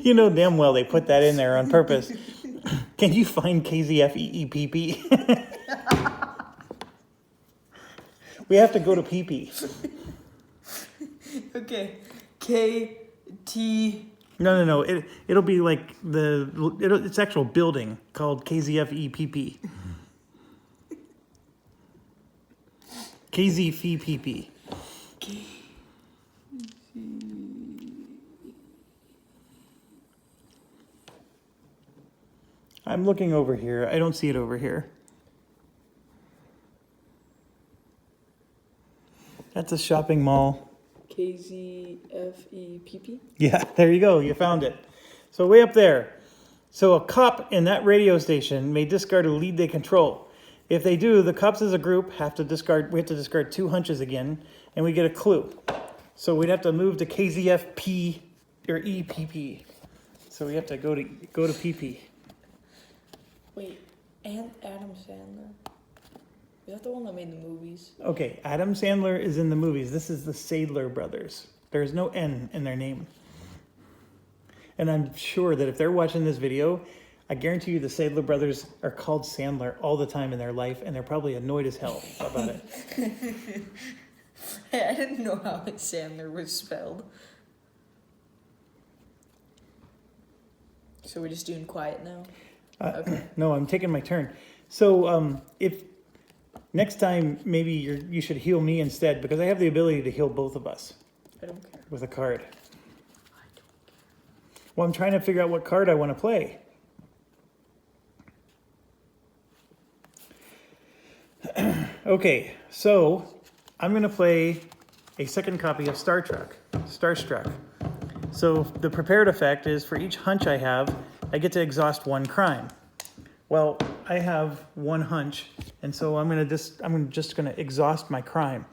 Speaker 1: You know damn well they put that in there on purpose. Can you find KZF EEPP? We have to go to PP.
Speaker 2: Okay. KT.
Speaker 1: No. It'll be like it's actual building called KZF EPP. KZFEPP. I'm looking over here. I don't see it over here. That's a shopping mall.
Speaker 2: KZFEPP?
Speaker 1: Yeah, there you go. You found it. So way up there. So a cop in that radio station may discard a lead they control. If they do, the cops as a group have to discard. We have to discard 2 hunches again, and we get a clue. So we'd have to move to KZFP or EPP. So we have to go to PP.
Speaker 2: Wait, and Adam Sandler? Is that the one that made the movies?
Speaker 1: Okay, Adam Sandler is in the movies. This is the Sadler brothers. There's no N in their name. And I'm sure that if they're watching this video, I guarantee you the Sadler brothers are called Sandler all the time in their life, and they're probably annoyed as hell about it.
Speaker 2: Hey, I didn't know how Sandler was spelled. So we're just doing quiet now? Okay.
Speaker 1: No, I'm taking my turn. So if next time maybe you should heal me instead, because I have the ability to heal both of us.
Speaker 2: I don't care.
Speaker 1: With a card. Well, I'm trying to figure out what card I want to play. Okay, so I'm going to play a second copy of Starstruck. So the prepared effect is for each hunch I have, I get to exhaust 1 crime. Well, I have 1 hunch, and so I'm just going to exhaust my crime.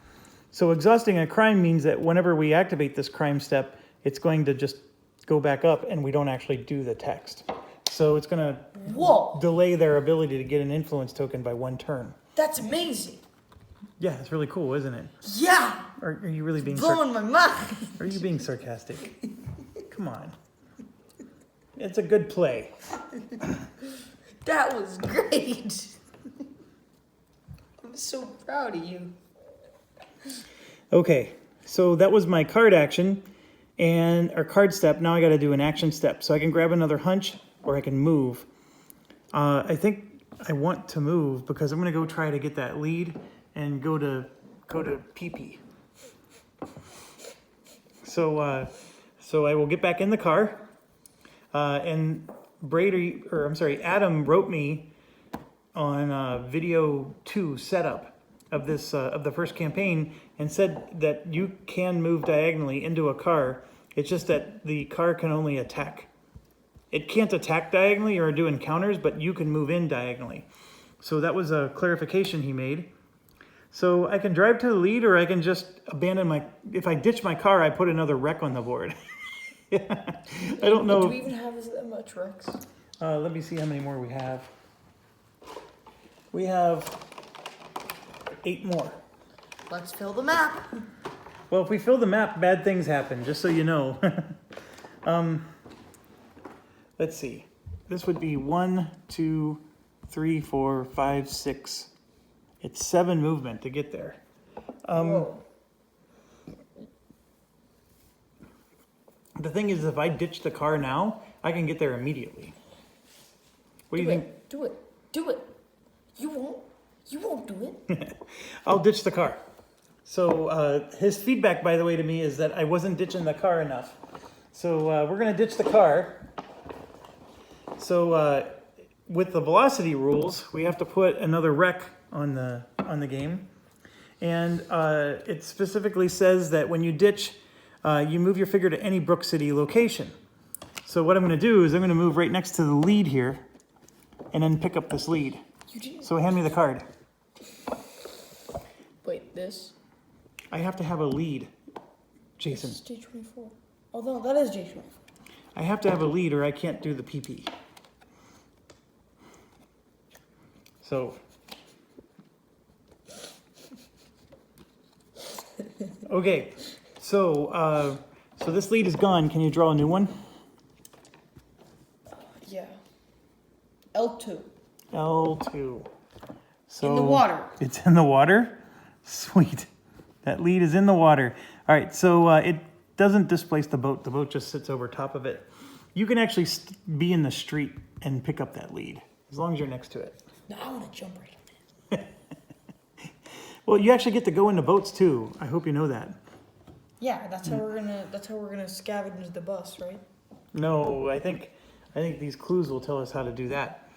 Speaker 1: So exhausting a crime means that whenever we activate this crime step, it's going to just go back up, and we don't actually do the text. So it's going to delay their ability to get an influence token by 1 turn.
Speaker 2: That's amazing.
Speaker 1: Yeah, it's really cool, isn't it?
Speaker 2: Yeah.
Speaker 1: Are you really being
Speaker 2: blowing my mind?
Speaker 1: Are you being sarcastic? Come on. It's a good play.
Speaker 2: That was great. I'm so proud of you.
Speaker 1: Okay, so that was my card action and our card step. Now I got to do an action step. So I can grab another hunch or I can move. I think I want to move because I'm going to go try to get that lead and go to PP. So I will get back in the car, and Adam wrote me on video 2 setup of this of the first campaign and said that you can move diagonally into a car. It's just that the car can only attack. It can't attack diagonally or do encounters, but you can move in diagonally. So that was a clarification he made. So I can drive to the lead, or I can just abandon if I ditch my car, I put another wreck on the board. I don't know.
Speaker 2: Do we even have that much wrecks?
Speaker 1: Let me see how many more we have. We have 8 more.
Speaker 2: Let's fill the map.
Speaker 1: Well, if we fill the map, bad things happen, just so you know. Let's see. This would be 1, 2, 3, 4, 5, 6. It's 7 movement to get there.
Speaker 2: Whoa.
Speaker 1: The thing is, if I ditch the car now, I can get there immediately. What do you think?
Speaker 2: Do it. Do it. You won't do it.
Speaker 1: I'll ditch the car. So his feedback, by the way, to me is that I wasn't ditching the car enough. So we're going to ditch the car. So with the velocity rules, we have to put another wreck on the game. And it specifically says that when you ditch, you move your figure to any Brook City location. So what I'm going to do is I'm going to move right next to the lead here and then pick up this lead. So hand me the card.
Speaker 2: Wait, this?
Speaker 1: I have to have a lead, Jason.
Speaker 2: This is J24. Oh, no, that is J24.
Speaker 1: I have to have a lead or I can't do the PP. So, okay, so this lead is gone. Can you draw a new one?
Speaker 2: Yeah. L2.
Speaker 1: L2. So
Speaker 2: In the water.
Speaker 1: It's in the water? Sweet. That lead is in the water. All right, so it doesn't displace the boat. The boat just sits over top of it. You can actually be in the street and pick up that lead, as long as you're next to it.
Speaker 2: No, I want to jump right on it.
Speaker 1: Well, you actually get to go into boats too. I hope you know that.
Speaker 2: Yeah, that's how we're gonna scavenge the bus, right?
Speaker 1: No, I think these clues will tell us how to do that.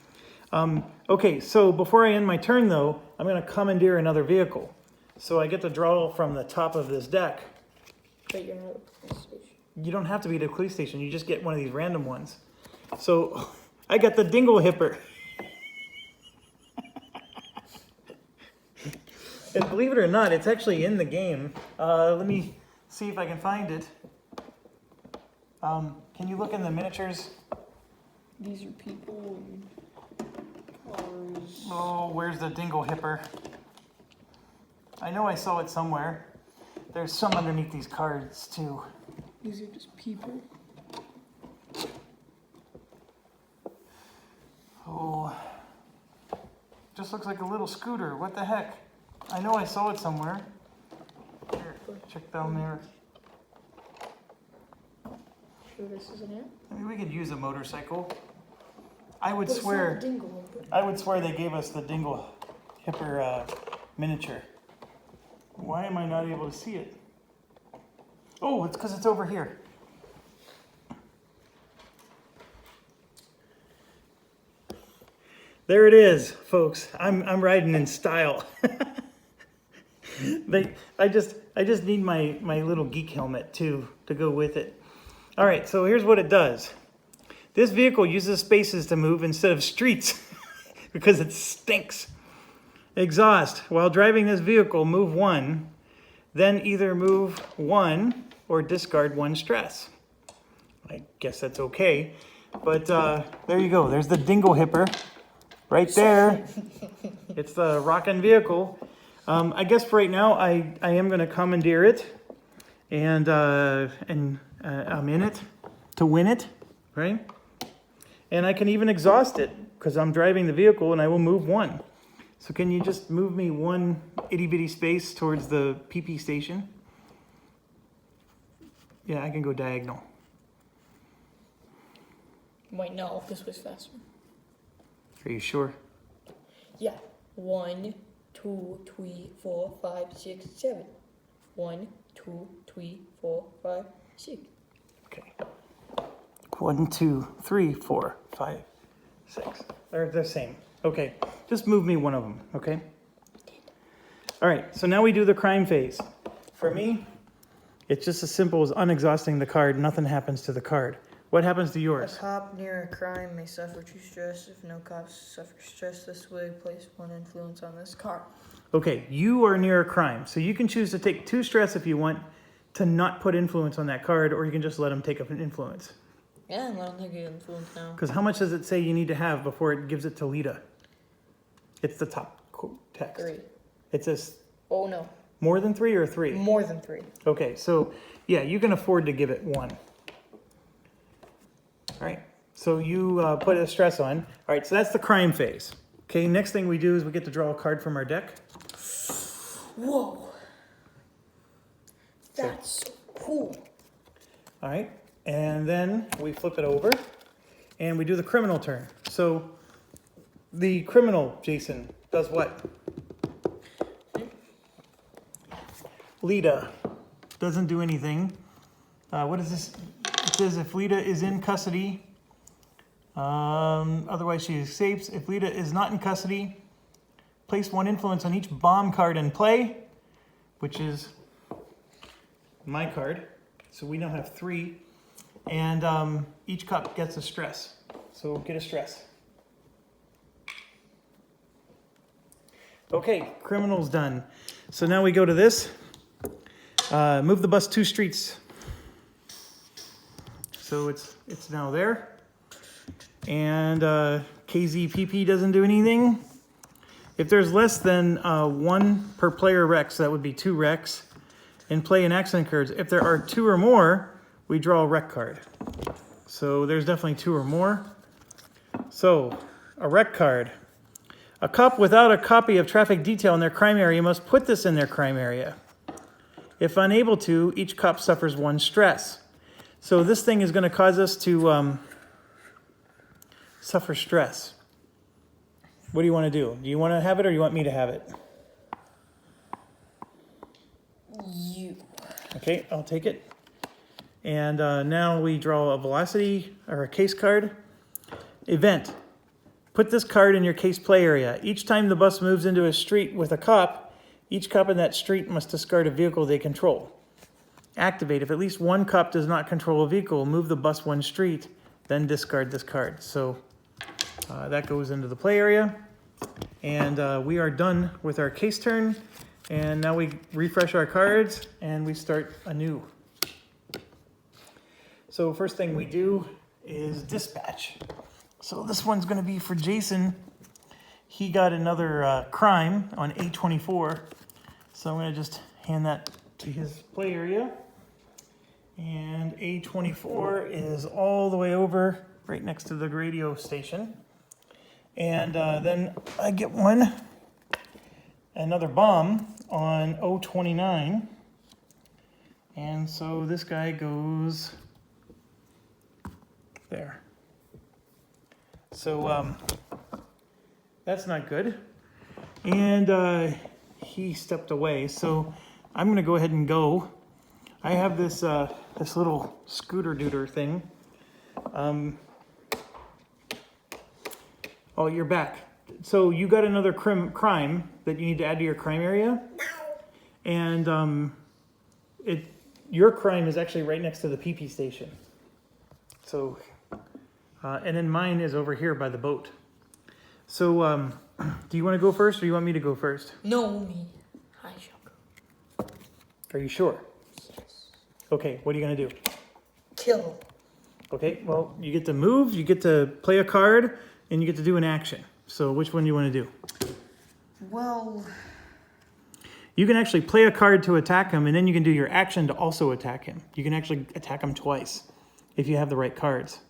Speaker 1: Okay, so before I end my turn though, I'm going to commandeer another vehicle. So I get to draw from the top of this deck.
Speaker 2: But you're not at the police station.
Speaker 1: You don't have to be at a police station. You just get one of these random ones. So I got the dingle hipper. And believe it or not, it's actually in the game. Let me see if I can find it. Can you look in the miniatures?
Speaker 2: These are people and cars.
Speaker 1: Oh, where's the dingle hipper? I know I saw it somewhere. There's some underneath these cards too.
Speaker 2: These are just people.
Speaker 1: Oh, just looks like a little scooter. What the heck? I know I saw it somewhere. Here, check down there.
Speaker 2: Sure this isn't it?
Speaker 1: I mean, we could use a motorcycle. I would
Speaker 2: But it's not
Speaker 1: swear.
Speaker 2: a dingle.
Speaker 1: I would swear they gave us the dingle hipper miniature. Why am I not able to see it? Oh, it's because it's over here. There it is, folks. I'm riding in style. I just need my little geek helmet to go with it. All right, so here's what it does. This vehicle uses spaces to move instead of streets because it stinks. Exhaust. While driving this vehicle, move 1, then either move 1 or discard 1 stress. I guess that's okay. But there you go. There's the dingle hipper right there. It's the rockin' vehicle. I guess for right now, I am going to commandeer it. And I'm in it to win it, right? And I can even exhaust it because I'm driving the vehicle and I will move 1. So can you just move me 1 itty bitty space towards the PP station? Yeah, I can go diagonal.
Speaker 2: Wait, no, this was faster.
Speaker 1: Are you sure?
Speaker 2: Yeah. 1, 2, 3, 4, 5, 6, 7. 1, 2, 3, 4, 5. Sick.
Speaker 1: Okay. 1, 2, 3, 4, 5, 6. They're the same. Okay. Just move me one of them, okay? All right. So now we do the crime phase. For me, it's just as simple as unexhausting the card. Nothing happens to the card. What happens to
Speaker 2: A
Speaker 1: yours?
Speaker 2: cop near a crime may suffer 2 stress. If no cops suffer stress this way, place 1 influence on this card.
Speaker 1: Okay, you are near a crime. So you can choose to take 2 stress if you want to not put influence on that card, or you can just let them take up an influence.
Speaker 2: Yeah, and let him take influence now.
Speaker 1: Because how much does it say you need to have before it gives it to Lita? It's the top text.
Speaker 2: 3.
Speaker 1: It says
Speaker 2: Oh no,
Speaker 1: more than 3 or 3?
Speaker 2: more than 3.
Speaker 1: Okay, so yeah, you can afford to give it 1. All right, so you put a stress on. All right, so that's the crime phase. Okay, next thing we do is we get to draw a card from our deck.
Speaker 2: Whoa, that's so cool.
Speaker 1: All right, and then we flip it over and we do the criminal turn. So the criminal, Jason, does what? Lita doesn't do anything. What is this? It says if Lita is in custody, otherwise she escapes. If Lita is not in custody, place 1 influence on each bomb card in play, which is my card. So we now have 3, and each cup gets a stress. So get a stress. Okay, criminal's done. So now we go to this. Move the bus 2 streets. So it's now there. And KZPP doesn't do anything. If there's less than 1 per player wreck, so that would be 2 wrecks, and play an accident cards. If there are 2 or more, we draw a wreck card. So there's definitely 2 or more. So a wreck card. A cop without a copy of traffic detail in their crime area must put this in their crime area. If unable to, each cop suffers 1 stress. So this thing is going to cause us to suffer stress. What do you want to do? Do you want to have it or you want me to have it?
Speaker 2: You.
Speaker 1: Okay, I'll take it. And now we draw a velocity or a case card. Event. Put this card in your case play area. Each time the bus moves into a street with a cop, each cop in that street must discard a vehicle they control. Activate. If at least 1 cop does not control a vehicle, move the bus 1 street, then discard this card. So that goes into the play area. And we are done with our case turn. And now we refresh our cards and we start anew. So first thing we do is dispatch. So this one's going to be for Jason. He got another crime on A24. So I'm going to just hand that to his play area. And A24 is all the way over right next to the radio station. And then I get another bomb on O29. And so this guy goes there. So that's not good. And he stepped away. So I'm going to go ahead and go. I have this this little scooter dooter thing. Oh, you're back. So you got another crime that you need to add to your crime area. And your crime is actually right next to the PP station. So, and then mine is over here by the boat. So, do you want to go first or do you want me to go first?
Speaker 2: No, me. I shall go.
Speaker 1: Are you sure?
Speaker 2: Yes.
Speaker 1: Okay, what are you going to do?
Speaker 2: Kill him.
Speaker 1: Okay, well, you get to move, you get to play a card, and you get to do an action. So which one do you want to do?
Speaker 2: Well,
Speaker 1: you can actually play a card to attack him, and then you can do your action to also attack him. You can actually attack him twice if you have the right cards.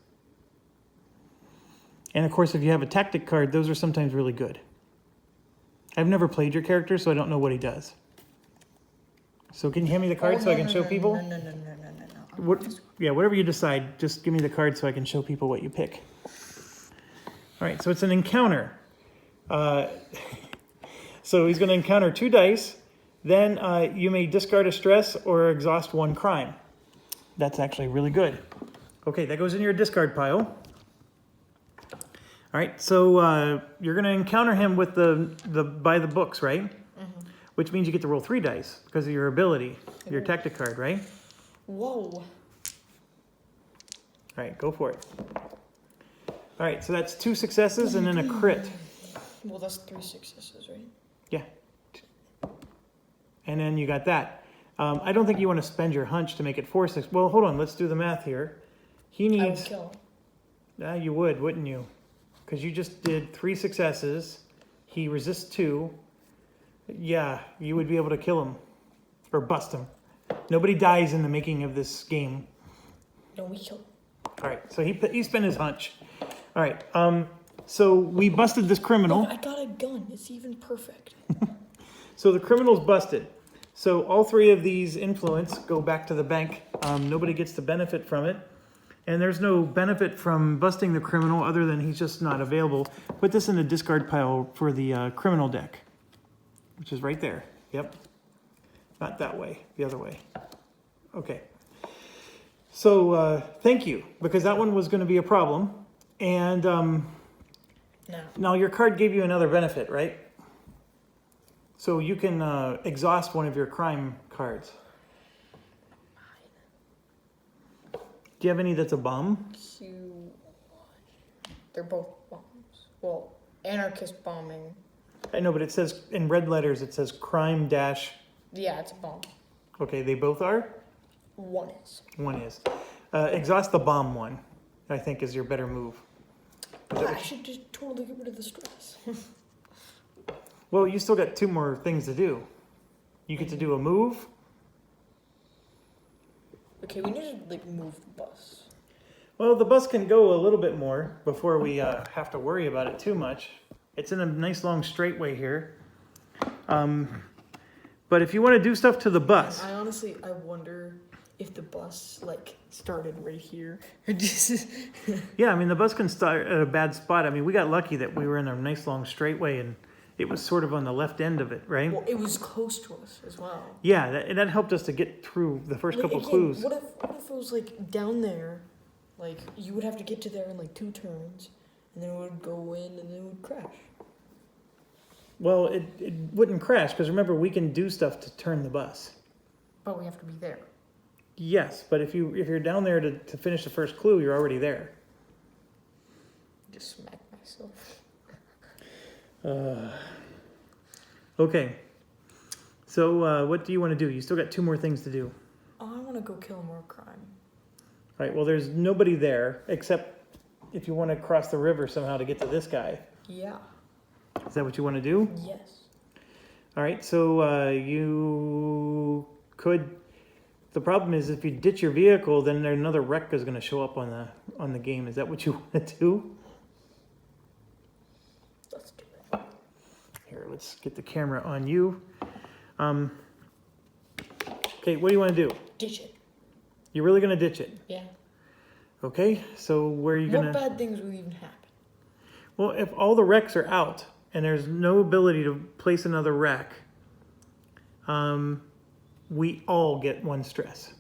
Speaker 1: And of course, if you have a tactic card, those are sometimes really good. I've never played your character, so I don't know what he does. So can you hand me the card so I can show people?
Speaker 2: No.
Speaker 1: Yeah, whatever you decide, just give me the card so I can show people what you pick. All right, so it's an encounter. So he's going to encounter 2 dice. Then you may discard a stress or exhaust 1 crime. That's actually really good. Okay, that goes in your discard pile. All right, so you're going to encounter him with the by the books, right?
Speaker 2: Mm-hmm.
Speaker 1: Which means you get to roll 3 dice because of your ability, your tactic card, right?
Speaker 2: Whoa.
Speaker 1: All right, go for it. All right, so that's 2 successes and then a crit.
Speaker 2: Well, that's 3 successes, right?
Speaker 1: Yeah. And then you got that. I don't think you want to spend your hunch to make it 4 6. Well, hold on, let's do the math here. He
Speaker 2: I would
Speaker 1: needs.
Speaker 2: kill him.
Speaker 1: You would, wouldn't you? Because you just did 3 successes. He resists 2. Yeah, you would be able to kill him or bust him. Nobody dies in the making of this game.
Speaker 2: No, we kill him.
Speaker 1: All right, so he spent his hunch. All right, so we busted this criminal.
Speaker 2: Look, I got a gun. It's even perfect.
Speaker 1: So the criminal's busted. So all 3 of these influence go back to the bank. Nobody gets the benefit from it. And there's no benefit from busting the criminal other than he's just not available. Put this in the discard pile for the criminal deck, which is right there. Yep. Not that way, the other way. Okay. So thank you, because that one was going to be a problem. And
Speaker 2: No.
Speaker 1: now your card gave you another benefit, right? So you can exhaust one of your crime cards. Do you have any that's a bomb?
Speaker 2: They're both bombs. Well, anarchist bombing.
Speaker 1: I know, but it says in red letters, it says crime dash.
Speaker 2: Yeah, it's a bomb.
Speaker 1: Okay, they both are?
Speaker 2: One is.
Speaker 1: One is. Exhaust the bomb one, I think, is your better move.
Speaker 2: I should just totally get rid of the stress.
Speaker 1: Well, you still got 2 more things to do. You get to do a move.
Speaker 2: Okay, we need to like move the bus.
Speaker 1: Well, the bus can go a little bit more before we have to worry about it too much. It's in a nice long straightway here. But if you want to do stuff to the bus.
Speaker 2: I wonder if the bus like started right here.
Speaker 1: Yeah, I mean, the bus can start at a bad spot. I mean, we got lucky that we were in a nice long straightway and it was sort of on the left end of it, right?
Speaker 2: Well, it was close to us as well.
Speaker 1: Yeah, that helped us to get through the first couple clues.
Speaker 2: What if it was like down there? Like you would have to get to there in like 2 turns, and then it would go in, and then it would crash.
Speaker 1: Well, it wouldn't crash because remember we can do stuff to turn the bus.
Speaker 2: But we have to be there.
Speaker 1: Yes, but if you're down there to finish the first clue, you're already there.
Speaker 2: Just smack myself.
Speaker 1: Okay. So what do you want to do? You still got 2 more things to do.
Speaker 2: Oh, I want to go kill more crime.
Speaker 1: All right. Well, there's nobody there except if you want to cross the river somehow to get to this guy.
Speaker 2: Yeah.
Speaker 1: Is that what you want to do?
Speaker 2: Yes.
Speaker 1: All right. So you could. The problem is if you ditch your vehicle, then another wreck is going to show up on the game. Is that what you want to do?
Speaker 2: Let's do it.
Speaker 1: Here, let's get the camera on you. Okay, what do you want to do?
Speaker 2: Ditch it.
Speaker 1: You're really going to ditch it?
Speaker 2: Yeah.
Speaker 1: Okay, so where are you going
Speaker 2: What
Speaker 1: to...
Speaker 2: bad things would even happen?
Speaker 1: Well, if all the wrecks are out and there's no ability to place another wreck, we all get 1 stress.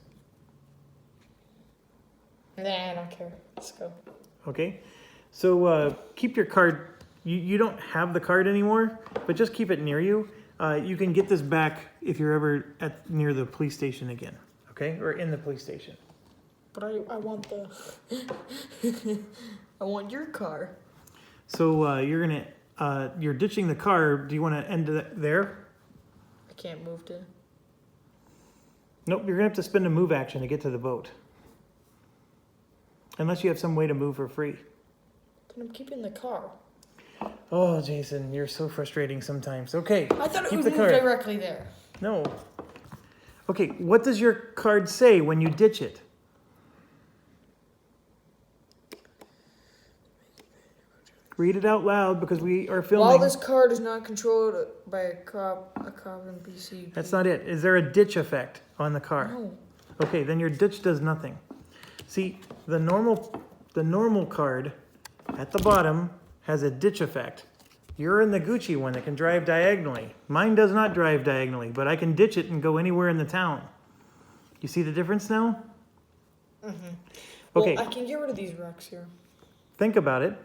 Speaker 2: Nah, I don't care. Let's go.
Speaker 1: Okay, so keep your card. You don't have the card anymore, but just keep it near you. You can get this back if you're ever near the police station again, okay? Or in the police station.
Speaker 2: But I want the... I want your car.
Speaker 1: So you're ditching the car. Do you want to end it there?
Speaker 2: I can't move to...
Speaker 1: Nope, you're going to have to spend a move action to get to the boat. Unless you have some way to move for free.
Speaker 2: Then I'm keeping the car.
Speaker 1: Oh, Jason, you're so frustrating sometimes. Okay,
Speaker 2: I thought it
Speaker 1: keep
Speaker 2: would
Speaker 1: the
Speaker 2: move
Speaker 1: card.
Speaker 2: directly there.
Speaker 1: No. Okay, what does your card say when you ditch it? Read it out loud because we are filming.
Speaker 2: While this card is not controlled by a cop NPC.
Speaker 1: That's not it. Is there a ditch effect on the car?
Speaker 2: No.
Speaker 1: Okay, then your ditch does nothing. See, the normal card at the bottom has a ditch effect. You're in the Gucci one that can drive diagonally. Mine does not drive diagonally, but I can ditch it and go anywhere in the town. You see the difference now? Okay.
Speaker 2: Well, I can get rid of these rocks here.
Speaker 1: Think about it.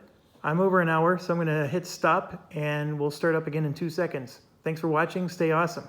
Speaker 1: I'm over an hour, so I'm going to hit stop and we'll start up again in 2 seconds. Thanks for watching. Stay awesome.